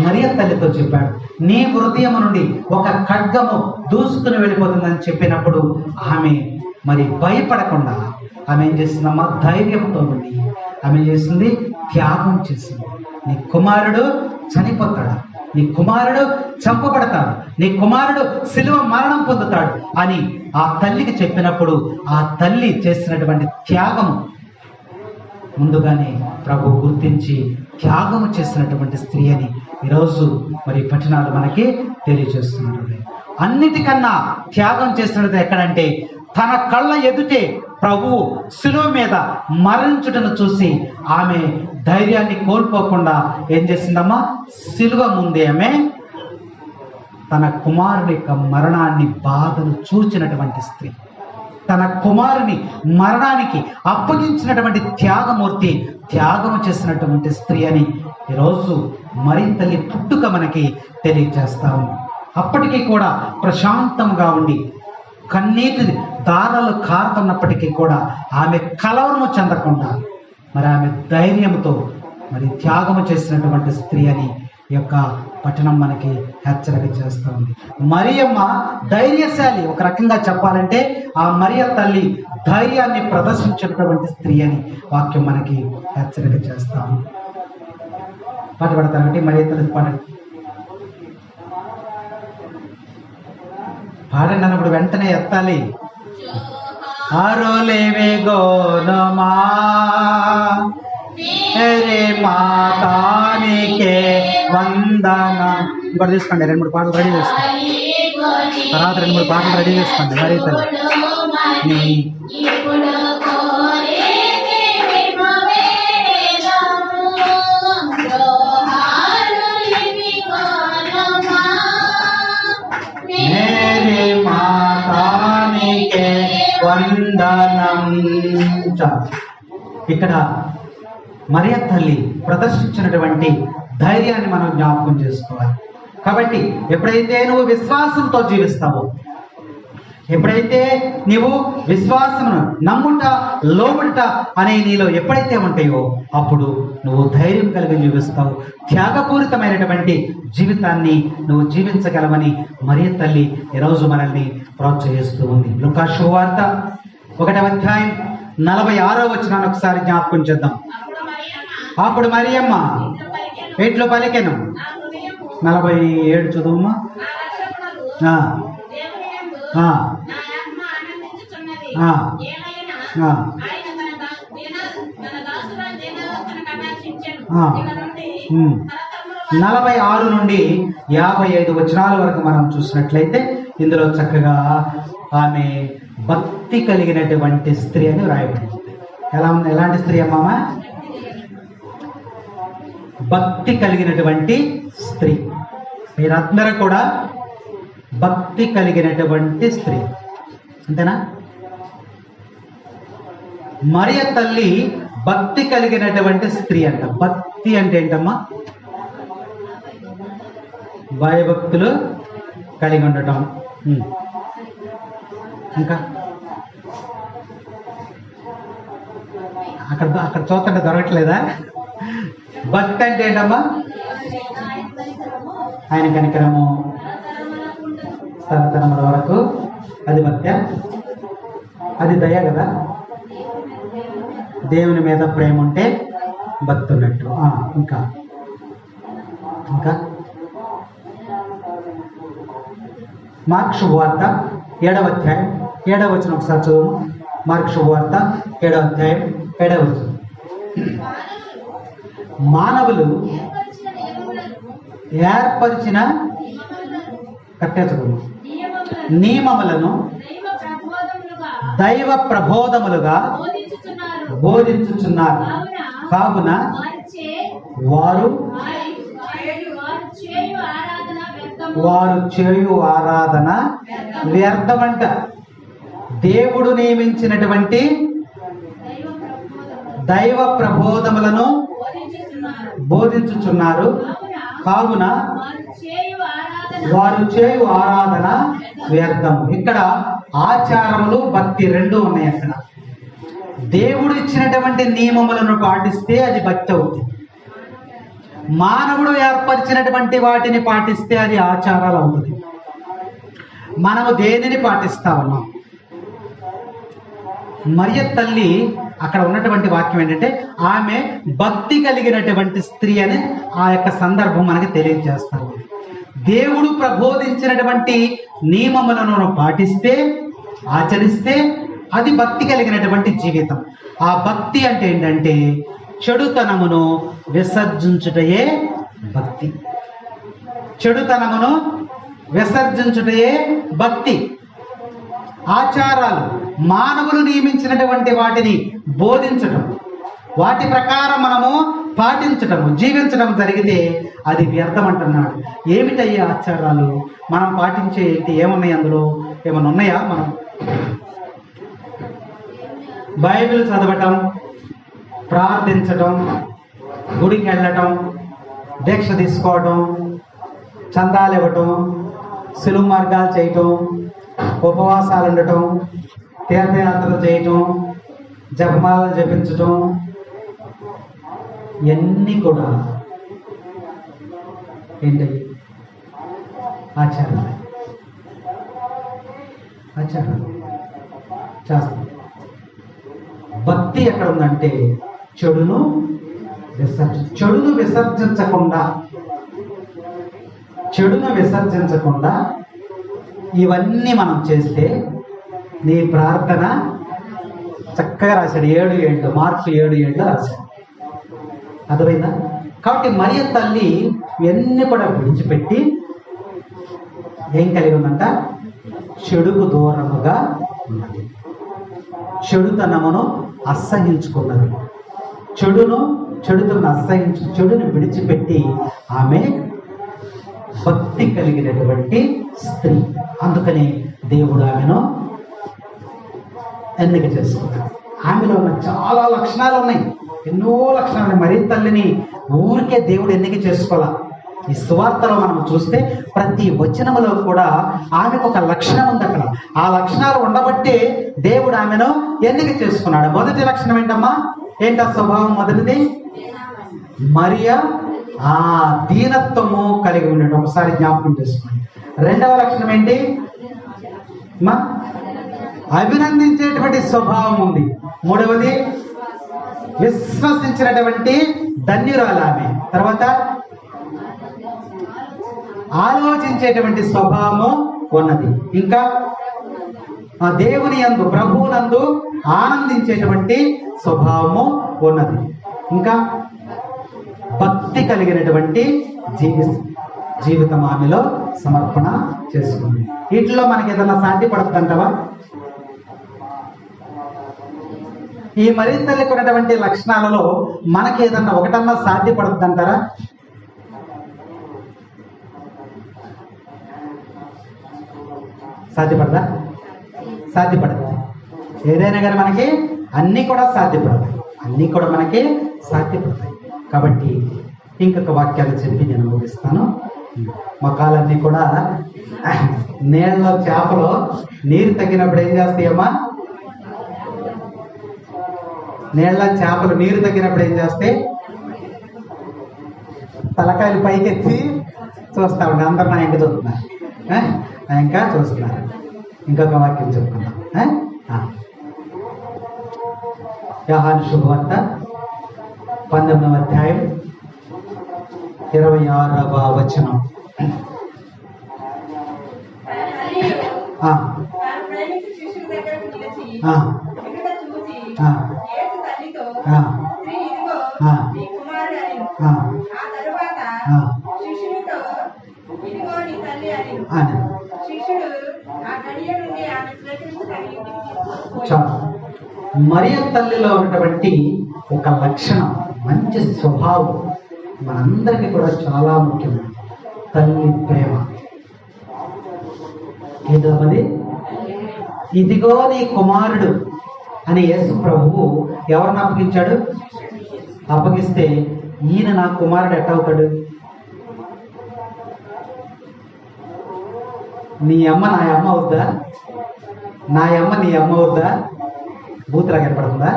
మరియ తల్లితో చెప్పాడు, నీ హృదయం నుండి ఒక ఖడ్గము దూసుకుని వెళ్ళిపోతుందని చెప్పినప్పుడు ఆమె మరి భయపడకుండా ఆమె ఏం చేసిందమ్మా, ధైర్యంతో నుండి ఆమె ఏం చేసింది, త్యాగం చేసింది. నీ కుమారుడు చనిపోతాడు, నీ కుమారుడు చంపబడతాడు, నీ కుమారుడు శిలువ మరణం పొందుతాడు అని ఆ తల్లికి చెప్పినప్పుడు ఆ తల్లి చేసినటువంటి త్యాగము ముందుగానే ప్రభు గుర్తించి త్యాగము చేసినటువంటి స్త్రీ అని ఈరోజు మరి పట్టణాలు మనకి తెలియజేస్తున్నారు. అన్నిటికన్నా త్యాగం చేసినది ఎక్కడంటే తన కళ్ళ ఎదుటే ప్రభువు శిలువ మీద మరణించుటను చూసి ఆమె ధైర్యాన్ని కోల్పోకుండా ఏం చేసిందమ్మా, శిలువ ముందే ఆమె తన కుమారుని యొక్క మరణాన్ని బాధను చూచినటువంటి స్త్రీ, తన కుమారుని మరణానికి అప్పగించినటువంటి త్యాగమూర్తి, త్యాగము చేసినటువంటి స్త్రీ అని ఈరోజు మరి తల్లి పుట్టుక మనకి తెలియజేస్తాము. అప్పటికీ కూడా ప్రశాంతంగా ఉండి కన్నీటి దారాలు కారుతున్నప్పటికీ కూడా ఆమె కలవరము చెందకుండా మరి ఆమె ధైర్యంతో మరి త్యాగము చేసినటువంటి స్త్రీ అని ఈ యొక్క పట్టణం మనకి హెచ్చరిక చేస్తూ ఉంది. మరియమ్మ ధైర్యశాలి. ఒక రకంగా చెప్పాలంటే ఆ మరియ తల్లి ధైర్యాన్ని ప్రదర్శించినటువంటి స్త్రీ అని వాక్యం మనకి హెచ్చరిక చేస్తాము. పాట పడతానంటే మరియ తల్లి పాడండి అన్నప్పుడు వెంటనే ఎత్తాలి. ఆరోలేవే గోనమా రే మాతానికే వందన. ఇంకోటి తీసుకోండి, 2-3 పాటలు రెడీ చేసుకోండి. తర్వాత 2-3 పాటలు రెడీ చేసుకోండి. మరి మాతానికే వందనం. ఇక్కడ మరియ తల్లి ప్రదర్శించినటువంటి ధైర్యాన్ని మనం జ్ఞాపకం చేసుకోవాలి. కాబట్టి ఎప్పుడైతే నువ్వు విశ్వాసంతో జీవిస్తావో, ఎప్పుడైతే నీవు విశ్వాసమును నమ్ముట లోబడుట అనే నీలో ఎప్పుడైతే ఉంటాయో అప్పుడు నువ్వు ధైర్యం కలిగి జీవిస్తావు. త్యాగపూరితమైనటువంటి జీవితాన్ని నువ్వు జీవించగలవని మరియ తల్లి ఈరోజు మనల్ని ప్రోత్సహిస్తూ ఉంది. లూకా శుభవార్త 1వ అధ్యాయం 46వ వచనాన్ని ఒకసారి జ్ఞాపకం చేద్దాం. అప్పుడు మరియమ్మ ఎట్లు పలికెను. 47 చదువుమా. నలభై 46 నుండి 55 వచనాల వరకు మనం చూసినట్లయితే ఇందులో చక్కగా ఆమె భక్తి కలిగినటువంటి స్త్రీ అని రాయబడింది. ఎలాంటి స్త్రీ అమ్మామా? భక్తి కలిగినటువంటి స్త్రీ. మీరందరూ కూడా భక్తి కలిగినటువంటి స్త్రీ, అంతేనా? మరియ తల్లి భక్తి కలిగినటువంటి స్త్రీ అంట. భక్తి అంటే ఏంటమ్మా? భయభక్తులు కలిగి ఉండటం. ఇంకా అక్కడ చూస్తుంటే దొరకట్లేదా? భక్తి అంటే ఏంటమ్మా? ఆయన కనికరము తరతరముల వరకు, అది భక్తి, అది దయ కదా. దేవుని మీద ప్రేమ ఉంటే భక్తి ఉన్నట్టు. ఇంకా ఇంకా మార్కు శుభవార్త 7వ అధ్యాయం 7వ వచనం ఒకసారి చదువు. మార్కు శుభవార్త 7వ అధ్యాయం 7వ వచనం. మానవులు ఏర్పరిచిన కట్టేసుకుని నియమములను దైవ ప్రబోధములుగా బోధించుచున్నారు. కావున వారు చేయు ఆరాధన వ్యర్థమంట. దేవుడు నియమించినటువంటి దైవ ప్రబోధములను బోధించుచున్నారు. కావున వారు చేయు ఆరాధన వ్యర్థము. ఇక్కడ ఆచారములు భక్తి రెండు ఉన్నాయి. అక్కడ దేవుడు ఇచ్చినటువంటి నియమములను పాటిస్తే అది భక్తి అవుతుంది. మానవుడు ఏర్పరిచినటువంటి వాటిని పాటిస్తే అది ఆచారాలు అవుతుంది. మనము దేనిని పాటిస్తా ఉన్నాం? మరియ తల్లి అక్కడ ఉన్నటువంటి వాక్యం ఏంటంటే ఆమె భక్తి కలిగినటువంటి స్త్రీ అని ఆ యొక్క సందర్భం మనకి తెలియజేస్తారు. దేవుడు ప్రబోధించినటువంటి నియమములను పాటిస్తే, ఆచరిస్తే అది భక్తి కలిగినటువంటి జీవితం. ఆ భక్తి అంటే ఏంటంటే చెడుతనమును విసర్జించుటయే భక్తి. చెడుతనమును విసర్జించుటయే భక్తి. ఆచారాలు మానవులు నియమించినటువంటి వాటిని బోధించటం, వాటి ప్రకారం మనము పాటించటం, జీవించడం జరిగితే అది వ్యర్థం అంటున్నాడు. ఏమిటయ్యే ఆచారాలు మనం పాటించే ఏమున్నాయి? అందులో ఏమన్నా ఉన్నాయా? మనం బైబిల్ చదవటం, ప్రార్థించటం, గుడికి వెళ్ళటం, దీక్ష తీసుకోవటం, చందాలు ఇవ్వటం, సులువు మార్గాలు చేయటం, ఉపవాసాలు ఉండటం, తీర్థయాత్రలు చేయటం, జపమాలను జపించటం, ఇవన్నీ కూడా ఏంటి? ఆచారాలు. చేస్తాం. భక్తి ఎక్కడ ఉందంటే చెడును విసర్జించకుండా ఇవన్నీ మనం చేస్తే నీ ప్రార్థన చక్కగా రాశాడు. 7 మార్కులు 7 రాశాడు. అర్థమైందా? కాబట్టి మరియ తల్లి ఇవన్నీ కూడా విడిచిపెట్టి ఏం కలిగి ఉందంట? చెడుకు దూరముగా ఉన్నది. చెడుతనమును అసహించుకున్నది. చెడుతను అసహించు, చెడుని విడిచిపెట్టి ఆమె భక్తి కలిగినటువంటి స్త్రీ. అందుకని దేవుడు ఆమెను ఎన్నిక చేసుకున్నాడు. ఆమెలో ఉన్న చాలా లక్షణాలు ఉన్నాయి, ఎన్నో లక్షణాలు. మరియ తల్లిని ఊరికే దేవుడు ఎన్నిక చేసుకోవాలా. ఈ సువార్తలో మనం చూస్తే ప్రతి వచనములో కూడా ఆమెకు ఒక లక్షణం ఉంది. అక్కడ ఆ లక్షణాలు ఉండబట్టే దేవుడు ఆమెను ఎన్నిక చేసుకున్నాడు. మొదటి లక్షణం ఏంటమ్మా? ఏంటా స్వభావం? మొదటిది మరియ దీనత్వము కలిగి ఉండటం. ఒకసారి జ్ఞాపకం చేసుకోండి. రెండవ లక్షణం ఏంటి? అభినందించేటువంటి స్వభావం ఉంది. మూడవది విశ్వసించినటువంటి ధన్యురాలు ఆమె. తర్వాత ఆలోచించేటువంటి స్వభావము ఉన్నది. ఇంకా దేవుని యందు, ప్రభువునందు ఆనందించేటువంటి స్వభావము ఉన్నది. ఇంకా భక్తి కలిగినటువంటి జీవితం ఆమెలో సమర్పణ చేసుకుంది. వీటిలో మనకి ఏదైనా సాధ్యపడుతుందంటావా? ఈ మరియ తల్లికి ఉన్నటువంటి లక్షణాలలో మనకి ఏదన్నా ఒకటన్నా సాధ్యపడుతుందంటారా? సాధ్యపడదా? సాధ్యపడదు. ఏదైనా కానీ మనకి అన్నీ కూడా సాధ్యపడతాయి. కాబట్టి ఇంకొక వాక్యాలు చెప్పి నేను ముగిస్తాను. మొక్కలన్నీ కూడా నీళ్ళలో చేపలు నీరు తగ్గినప్పుడు ఏం చేస్తాయమ్మా? నీళ్ళ చేపలు నీరు తగ్గినప్పుడు ఏం చేస్తాయి? తలకాయలు పైకెత్తి చూస్తా ఉండే. అందరు నా ఇంటి చూస్తున్నారు, ఇంకా చూస్తున్నారు. ఇంకొక వాక్యం చెప్పుకుందాం. యోహాను శుభవార్త 19వ అధ్యాయం 26వ వచనం. మరియ తల్లిలో ఉన్నటువంటి ఒక లక్షణం, మంచి స్వభావం మనందరికీ కూడా చాలా ముఖ్యం. తల్లి ప్రేమ. ఏదోమది, ఇదిగో నీ కుమారుడు అని యేసు ప్రభువు ఎవరిని అప్పగించాడు? అప్పగిస్తే ఈయన నా కుమారుడు ఎట్టవుతాడు? నీ అమ్మ నా అమ్మ అవుద్దా? నా అమ్మ నీ అమ్మ అవుద్దా? బూతులాగా ఏర్పడుతుందా?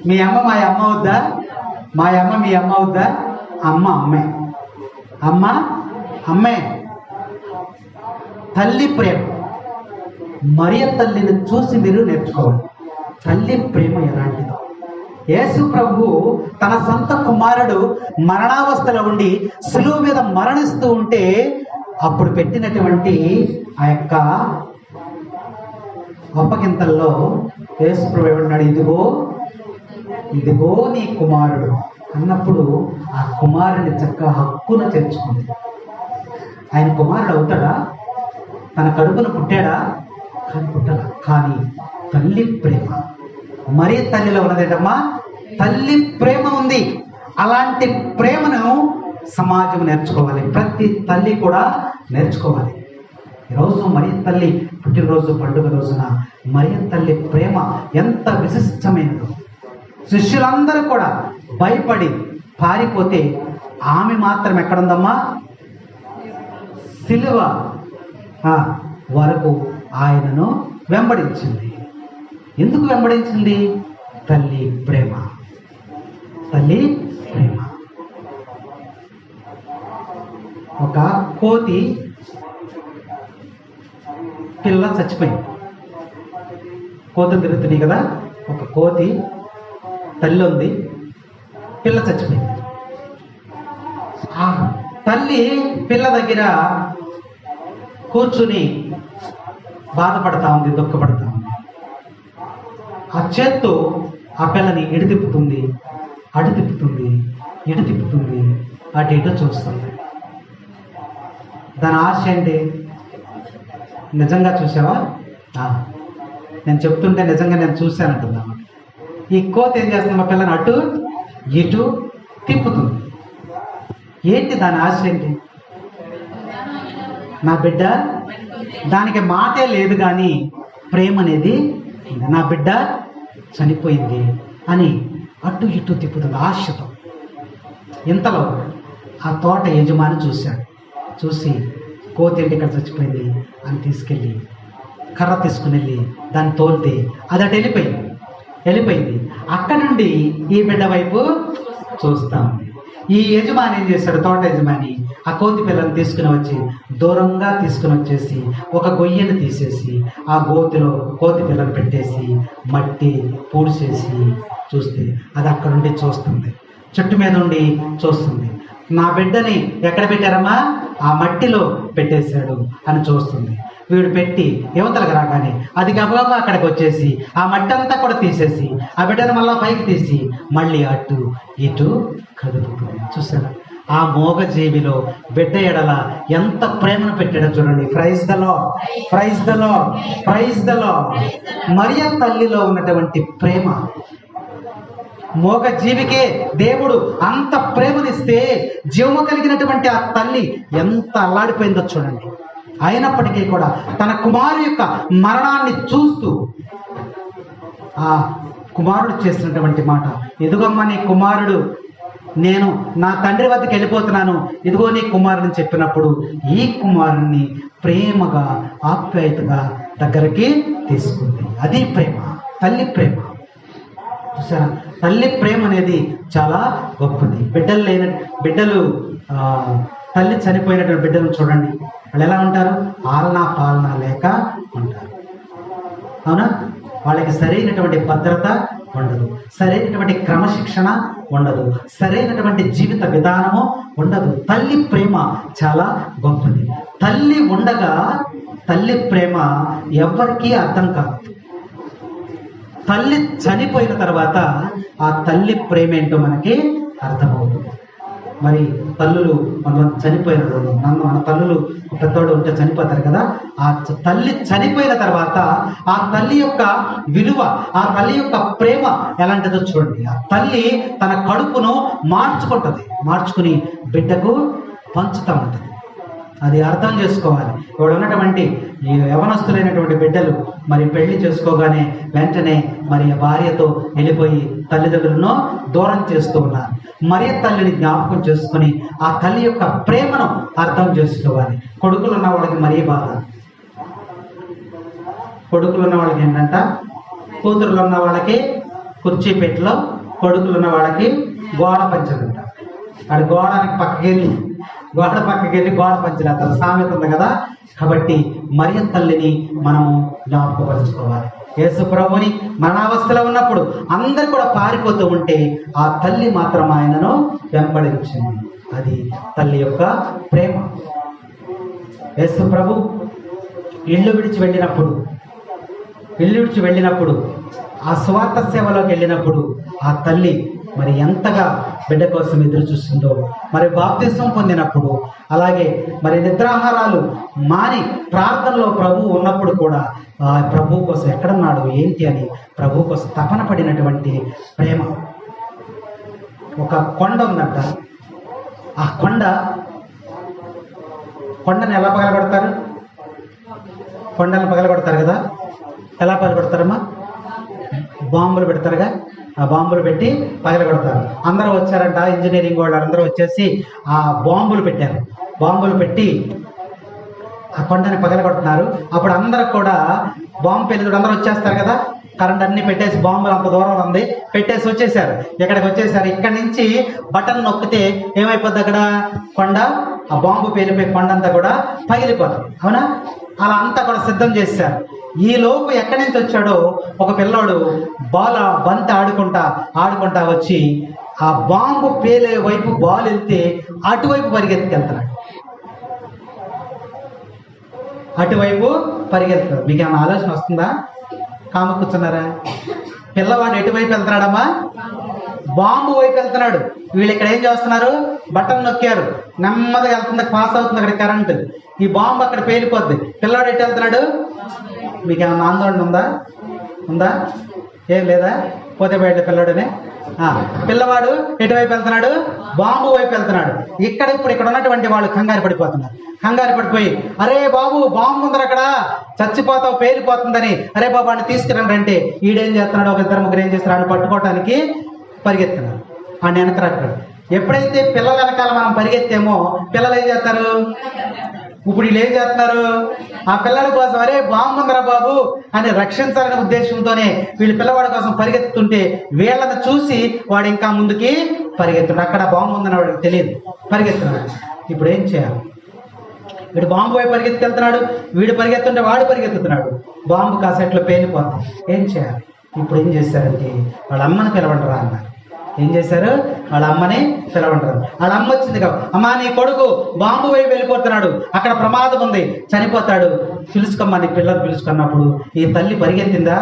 మీ అమ్మ మా అమ్మ అవుద్దా? మా అమ్మ మీ అమ్మ అవుద్దా? అమ్మ అమ్మే, అమ్మ అమ్మే. తల్లి ప్రేమ. మరియ తల్లిని చూసి మీరు నేర్చుకోవాలి. తల్లి ప్రేమ ఎలాంటిదో. యేసు ప్రభు తన సొంత కుమారుడు మరణావస్థలో ఉండి శిలువ మీద మరణిస్తూ ఉంటే అప్పుడు పెట్టినటువంటి ఆ యొక్క అప్పగింతల్లో యేసు ప్రభు ఏమన్నాడు? ఇదిగో ఇదిగో నీ కుమారుడు అన్నప్పుడు ఆ కుమారుని చక్కగా హక్కున చేర్చుకుంది. ఆయన కుమారుడు అవుతాడా? తన కడుపున పుట్టాడా? కానీ పుట్టడా. కానీ తల్లి ప్రేమ, మరీ తల్లిలో ఉన్నదేటమ్మా తల్లి ప్రేమ ఉంది. అలాంటి ప్రేమను సమాజం నేర్చుకోవాలి. ప్రతి తల్లి కూడా నేర్చుకోవాలి. ఈరోజు మరియ తల్లి పుట్టినరోజు పండుగ రోజున మరియ తల్లి ప్రేమ ఎంత విశిష్టమైనదో. శిష్యులందరూ కూడా భయపడి పారిపోతే ఆమె మాత్రం ఎక్కడుందమ్మా? సిలువ వరకు ఆయనను వెంబడించింది. ఎందుకు వెంబడించింది? తల్లి ప్రేమ. తల్లి ప్రేమ. ఒక కోతి పిల్ల చచ్చిపోయింది. కోతులు తిరుగుతున్నాయి కదా. ఒక కోతి తల్లి ఉంది, పిల్ల చచ్చిపోయింది. ఆ తల్లి పిల్ల దగ్గర కూర్చుని బాధపడతా ఉంది, దుఃఖపడతా ఉంది. ఆ చేత్తో ఆ పిల్లని ఎడు తిప్పుతుంది, అటు తిప్పుతుంది, ఇటు తిప్పుతుంది, అటు ఇటు చూస్తుంది. దాని ఆశ ఏంటి? నిజంగా చూసావా? నేను చెప్తుంటే నిజంగా నేను చూశానంటున్నా. ఈ కోత ఏం చేస్తుంది? మా పిల్లని అటు ఇటు తిప్పుతుంది. ఏంటి దాని ఆశ? ఏంటి? నా బిడ్డ, దానికి మాటే లేదు కానీ ప్రేమ అనేది నా బిడ్డ చనిపోయింది అని అటు ఇటు తిప్పుతుంది ఆశతో. ఇంతలో ఆ తోట యజమాని చూశాడు. చూసి కోతి ఏంటి ఇక్కడ చచ్చిపోయింది అని తీసుకెళ్ళి కర్ర తీసుకుని వెళ్ళి దాన్ని తోలితే అది అటు వెళ్ళిపోయింది. అక్కడి నుండి ఈ బిడ్డ వైపు చూస్తా ఉంది. ఈ యజమాని ఏం చేశాడు? తోట యజమాని ఆ కోతి పిల్లని తీసుకుని వచ్చి దూరంగా తీసుకుని వచ్చేసి ఒక గొయ్యను తీసేసి ఆ గోతిలో కోతి పిల్లని పెట్టేసి మట్టి పూడ్చేసి చూస్తే అది అక్కడ నుండి చూస్తుంది, చెట్టు మీద ఉండి చూస్తుంది. నా బిడ్డని ఎక్కడ పెట్టారమ్మా? ఆ మట్టిలో పెట్టేశాడు అని చూస్తుంది. వీడు పెట్టి యువతలకు రాగానే అది గబగబా అక్కడికి వచ్చేసి ఆ మట్టి అంతా కూడా తీసేసి ఆ బిడ్డను మళ్ళా పైకి తీసి మళ్ళీ అటు ఇటు కదుపుతుంది. చూసారా? ఆ మోగజీవిలో బిడ్డ ఎడల ఎంత ప్రేమను పెట్టాడో చూడండి. Praise the lord, praise the lord, praise the Lord. మరియ తల్లిలో ఉన్నటువంటి ప్రేమ, మోగ జీవికే దేవుడు అంత ప్రేమనిస్తే జీవము కలిగినటువంటి ఆ తల్లి ఎంత అల్లాడిపోయిందో చూడండి. అయినప్పటికీ కూడా తన కుమారుడు యొక్క మరణాన్ని చూస్తూ ఆ కుమారుడు చేసినటువంటి మాట, ఎదుగమ్మ నీ కుమారుడు, నేను నా తండ్రి వద్దకు వెళ్ళిపోతున్నాను, ఇదిగో నీ కుమారుని చెప్పినప్పుడు ఈ కుమారుణ్ణి ప్రేమగా ఆప్యాయతగా దగ్గరికి తీసుకుంది. అది ప్రేమ, తల్లి ప్రేమ. చూసారా? తల్లి ప్రేమ అనేది చాలా గొప్పది. బిడ్డలు తల్లి చనిపోయినటువంటి బిడ్డలను చూడండి, వాళ్ళు ఎలా ఉంటారు? ఆలనా పాలన లేక ఉంటారు. అవునా? వాళ్ళకి సరైనటువంటి భద్రత ఉండదు, సరైనటువంటి క్రమశిక్షణ ఉండదు, సరైనటువంటి జీవిత విధానము ఉండదు. తల్లి ప్రేమ చాలా గొప్పది. తల్లి ఉండగా తల్లి ప్రేమ ఎవ్వరికీ అర్థం కాదు. తల్లి చనిపోయిన తర్వాత ఆ తల్లి ప్రేమ ఏంటో మనకి అర్థమవుతుంది. మరి తల్లులు కొంతమంది చనిపోయినారు, మన తల్లులు పెద్దోడు ఉంటే చనిపోతారు కదా, ఆ తల్లి చనిపోయిన తర్వాత ఆ తల్లి యొక్క విలువ, ఆ తల్లి యొక్క ప్రేమ ఎలాంటిదో చూడండి. ఆ తల్లి తన కడుపును మార్చుకుని బిడ్డకు పంచుతూ ఉంటుంది. అది అర్థం చేసుకోవాలి. ఇక్కడ ఉన్నటువంటి ఈ యవనస్తులైనటువంటి బిడ్డలు మరి పెళ్లి చేసుకోగానే వెంటనే మరి భార్యతో వెళ్ళిపోయి తల్లిదండ్రులను దూరం చేస్తూ ఉన్నారు. మరియ తల్లిని జ్ఞాపకం చేసుకుని ఆ తల్లి యొక్క ప్రేమను అర్థం చేసుకోవాలి. కొడుకులు ఉన్న వాళ్ళకి మరీ బాధ, కొడుకులు ఉన్న వాళ్ళకి ఏంటంట, కూతురులు ఉన్న వాళ్ళకి కుర్చీ పెట్టిలో, కొడుకులు ఉన్న వాళ్ళకి గోడ పంచదంట. అది గోడ పక్కకెళ్ళి గోడ పంచలేస్తారు, సామెత ఉంది కదా. కాబట్టి మరియ తల్లిని మనము జ్ఞాపకపరుచుకోవాలి. యేసు ప్రభువుని మరణావస్థలో ఉన్నప్పుడు అందరు కూడా పారిపోతూ ఉంటే ఆ తల్లి మాత్రం ఆయనను వెంబడించింది. అది తల్లి యొక్క ప్రేమ. యేసు ప్రభు ఇల్లు విడిచి వెళ్ళినప్పుడు ఆ స్వార్థ సేవలోకి వెళ్ళినప్పుడు ఆ తల్లి మరి ఎంతగా బిడ్డ కోసం ఎదురు చూస్తుందో, మరి బాప్తిస్మం పొందినప్పుడు, అలాగే మరి నిద్రాహారాలు మాని ప్రార్థనలో ప్రభువు ఉన్నప్పుడు కూడా ఆ ప్రభువు కోసం ఎక్కడున్నాడు ఏంటి అని ప్రభువు కోసం తపన పడినటువంటి ప్రేమ. ఒక కొండ ఉందంట. ఆ కొండను ఎలా పగలగొడతారు? కొండను పగలగొడతారు కదా. ఎలా పగలగొడతారమ్మా? బాంబులు పెడతారుగా. ఆ బాంబులు పెట్టి పగలగొడతారు. అందరూ వచ్చారంట, ఇంజనీరింగ్ వాళ్ళు అందరూ వచ్చేసి ఆ బాంబులు పెట్టారు. బాంబులు పెట్టి ఆ కొండని పగలగొడుతున్నారు. అప్పుడు అందరూ కూడా బాంబు పెళ్ళి అందరూ వచ్చేస్తారు కదా, కరెంట్ అన్ని పెట్టేసి బాంబులు అంత దూరంలో ఉంది పెట్టేసి వచ్చేసారు. ఇక్కడికి వచ్చేసారు. ఇక్కడ నుంచి బటన్ నొక్కితే ఏమైపోద్ది? అక్కడ కొండ, ఆ బాంబు పేలిపోయి కొండ అంతా కూడా పగిలిపోతుంది. అవునా? అలా అంతా కూడా సిద్ధం చేశారు. ఈ లోపు ఎక్కడి నుంచి వచ్చాడో ఒక పిల్లోడు బంతి ఆడుకుంటా వచ్చి ఆ బాంబు పేలే వైపు బాల్ వెళ్తే అటువైపు పరిగెత్తుకెళ్తున్నాడు. మీకు ఏమైనా ఆలోచన వస్తుందా? కాము కూర్చున్నారా? పిల్లవాడు ఎటువైపు వెళ్తున్నాడమ్మా? బాంబు వైపు వెళ్తున్నాడు. వీళ్ళు ఇక్కడ ఏం చేస్తున్నారు? బటన్ నొక్కారు, నెమ్మదిగా వెళ్తుంది, పాస్ అవుతుంది అక్కడ కరెంటు. ఈ బాంబు అక్కడ పేలిపోద్ది. పిల్లవాడు ఎటు వెళ్తున్నాడు? మీకు ఏమన్నా ఆందోళన ఉందా? ఏం లేదా? పోతే బయట పిల్లవాడునే. పిల్లవాడు ఎటువైపు వెళ్తున్నాడు? బాంబు వైపు వెళ్తున్నాడు. ఇప్పుడు ఉన్నటువంటి వాళ్ళు కంగారు పడిపోయి అరే బాబు బాంబు ఉందరు అక్కడ, చచ్చిపోతావు, పేలిపోతుందని, అరే బాబు వాడిని తీసుకురండి అంటే ఈడేం చేస్తున్నాడు? ఒక ఇద్దరు ముగ్గురు ఏం చేస్తారు? ఆయన పట్టుకోవటానికి పరిగెత్తున్నారు. ఆయన వెనకరాడు. ఎప్పుడైతే పిల్లల వెనకాల మనం పరిగెత్తామో పిల్లలు ఏం చేస్తారు? ఇప్పుడు వీళ్ళు ఏం చేస్తున్నారు? ఆ పిల్లల కోసం అరే బాంబు ఉందరా బాబు అని రక్షించాలనే ఉద్దేశంతోనే వీళ్ళు పిల్లవాడి కోసం పరిగెత్తుతుంటే వీళ్ళని చూసి వాడు ఇంకా ముందుకి పరిగెత్తున్నాడు. అక్కడ బాంబు ఉందని వాడికి తెలియదు, పరిగెత్తున్నాడు. ఇప్పుడు ఏం చేయాలి? వీడు బాంబు వైపు పరిగెత్తుకెళ్తున్నాడు, వీడు పరిగెత్తుంటే వాడు పరిగెత్తుతున్నాడు. బాంబు కాసేట్లో పేలిపోతుంది. ఏం చేయాలి? ఇప్పుడు ఏం చేశారంటే వాళ్ళ అమ్మని పిలవండిరా అన్నారు. ఏం చేశారు? వాళ్ళ అమ్మని పిలవంటారు. వాళ్ళ అమ్మ వచ్చింది కదా, అమ్మా నీ కొడుకు బాంబు వైపు వెళ్ళిపోతున్నాడు, అక్కడ ప్రమాదం ఉంది, చనిపోతాడు, పిలుచుకోమ్మా. నీ పిల్లలు పిలుచుకున్నప్పుడు ఈ తల్లి పరిగెత్తిందా?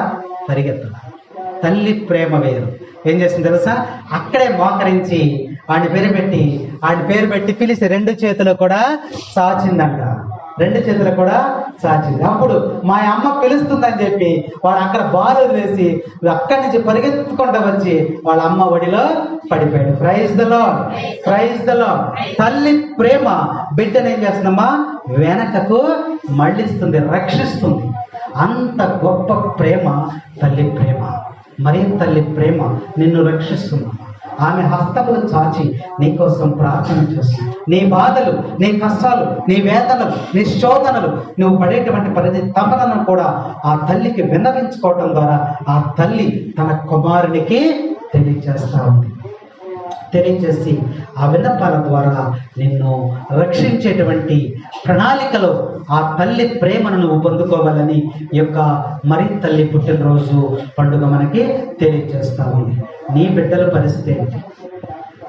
పరిగెత్తదా? తల్లి ప్రేమ వేరు. ఏం చేసింది తెలుసా? అక్కడే మోకరించి వాడిని పేరు పెట్టి పిలిచి రెండు చేతులు కూడా చాచిందంట. అప్పుడు మా అమ్మ పిలుస్తుందని చెప్పి వాడు అక్కడ బాలు వేసి అక్కడి నుంచి పరిగెత్తుకుంటూ వచ్చి వాళ్ళ అమ్మ ఒడిలో పడిపోయాడు. Praise the lord. తల్లి ప్రేమ బిడ్డను ఏం చేస్తుందమ్మా? వెనకకు మళ్ళిస్తుంది, రక్షిస్తుంది. అంత గొప్ప ప్రేమ తల్లి ప్రేమ. మరి తల్లి ప్రేమ నిన్ను రక్షిస్తుందమ్మా. ఆమె హస్తములు చాచి నీకోసం ప్రార్థన చేస్తుంది. నీ బాధలు, నీ కష్టాలు, నీ వేదనలు, నీ శోధనలు, నువ్వు పడేటువంటి ప్రతి తపనను కూడా ఆ తల్లికి విన్నవించుకోవటం ద్వారా ఆ తల్లి తన కుమారునికి తెలియజేసి ఆ విన్నపాల ద్వారా నిన్ను రక్షించేటువంటి ప్రణాళికలో ఆ తల్లి ప్రేమను నువ్వు పొందుకోవాలని ఈ యొక్క మరి తల్లి పుట్టినరోజు పండుగ మనకి తెలియజేస్తా ఉంది. నీ బిడ్డల పరిస్థితి ఏంటి?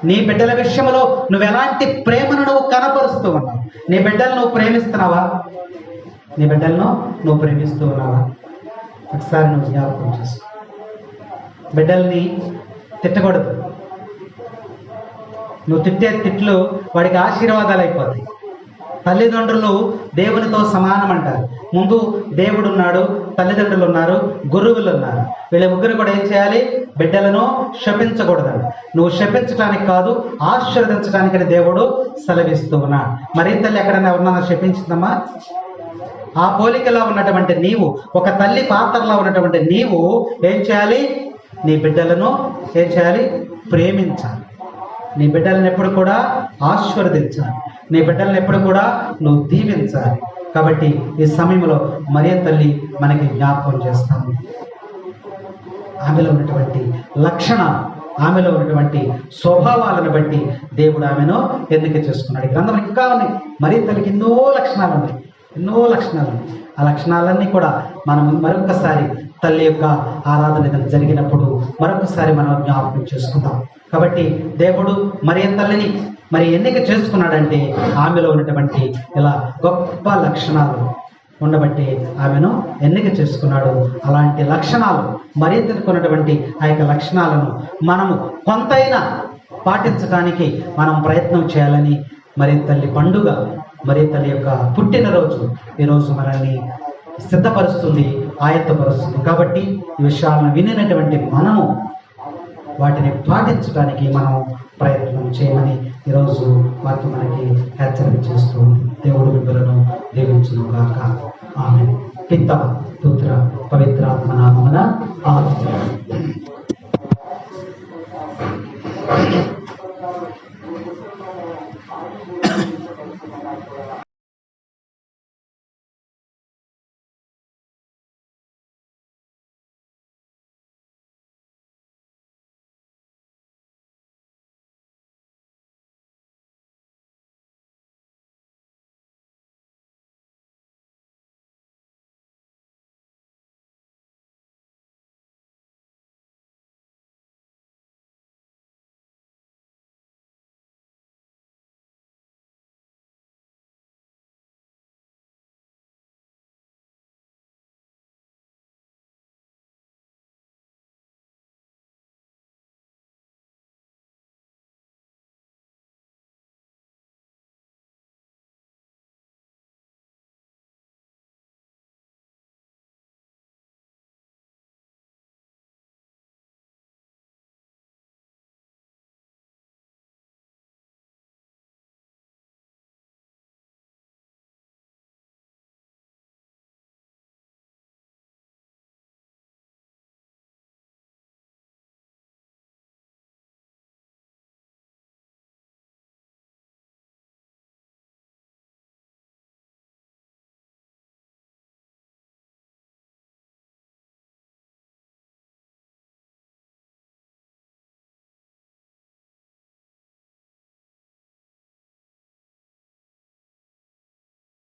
నీ బిడ్డల విషయంలో నువ్వు ఎలాంటి ప్రేమను నువ్వు కనపరుస్తూ ఉన్నావు? నీ బిడ్డలను నువ్వు ప్రేమిస్తూ ఉన్నావా? ఒకసారి నువ్వు జ్ఞాపకం చేసుకో. బిడ్డల్ని తిట్టకూడదు, నువ్వు తిట్టే తిట్లు వాడికి ఆశీర్వాదాలు అయిపోతాయి. తల్లిదండ్రులు దేవునితో సమానం అంటారు. ముందు దేవుడు ఉన్నాడు, తల్లిదండ్రులు ఉన్నారు, గురువులు ఉన్నారు. వీళ్ళ ముగ్గురు కూడా ఏం చేయాలి? బిడ్డలను శపించకూడదండి. నువ్వు శపించడానికి కాదు, ఆశీర్వదించడానికని దేవుడు సెలవిస్తూ ఉన్నాడు. మరి తల్లి ఎక్కడైనా ఎవరన్నా శపించిందమ్మా? ఆ పోలికలో ఉన్నటువంటి నీవు, ఒక తల్లి పాత్రలో ఉన్నటువంటి నీవు ఏం చేయాలి? నీ బిడ్డలను ఏం చేయాలి? ప్రేమించాలి. నీ బిడ్డలను ఎప్పుడు కూడా ఆశీర్వదించాలి. నీ బిడ్డలను ఎప్పుడు కూడా నువ్వు దీవించాలి. కాబట్టి ఈ సమయంలో మరియ తల్లి మనకి జ్ఞాపకం చేస్తాము. ఆమెలో ఉన్నటువంటి లక్షణాలు, ఆమెలో ఉన్నటువంటి స్వభావాలను బట్టి దేవుడు ఆమెను ఎన్నిక చేసుకున్నాడు. ఈ గ్రంథం ఇంకా ఉన్నాయి. మరియ తల్లికి ఎన్నో లక్షణాలు ఉన్నాయి, ఎన్నో లక్షణాలు. ఆ లక్షణాలన్నీ కూడా మనం మరొకసారి తల్లి యొక్క ఆరాధన జరిగినప్పుడు మరొకసారి మనం జ్ఞాపకం చేసుకుందాం. కాబట్టి దేవుడు మరియ తల్లిని మరి ఎన్నిక చేసుకున్నాడంటే ఆమెలో ఉన్నటువంటి ఇలా గొప్ప లక్షణాలు ఉండబట్టి ఆమెను ఎన్నిక చేసుకున్నాడు. అలాంటి లక్షణాలు మరియ తల్లికి ఉన్నటువంటి ఆ యొక్క లక్షణాలను మనము కొంతైనా పాటించడానికి మనం ప్రయత్నం చేయాలని మరియ తల్లి పండుగ, మరియ తల్లి యొక్క పుట్టినరోజు ఈరోజు మనల్ని సిద్ధపరుస్తుంది, ఆయత్తపరుస్తుంది. కాబట్టి ఈ విషయాలను వినినటువంటి మనము వాటిని పాటించడానికి మనం ప్రయత్నం చేయమని ఈరోజు వాక్యం మనకి హెచ్చరిక చేస్తుంది. దేవుడు మిమ్మలను దీవించును గాక. ఆమేన్. పిత, పుత్ర, పవిత్రాత్మ నామమున ఆమేన్.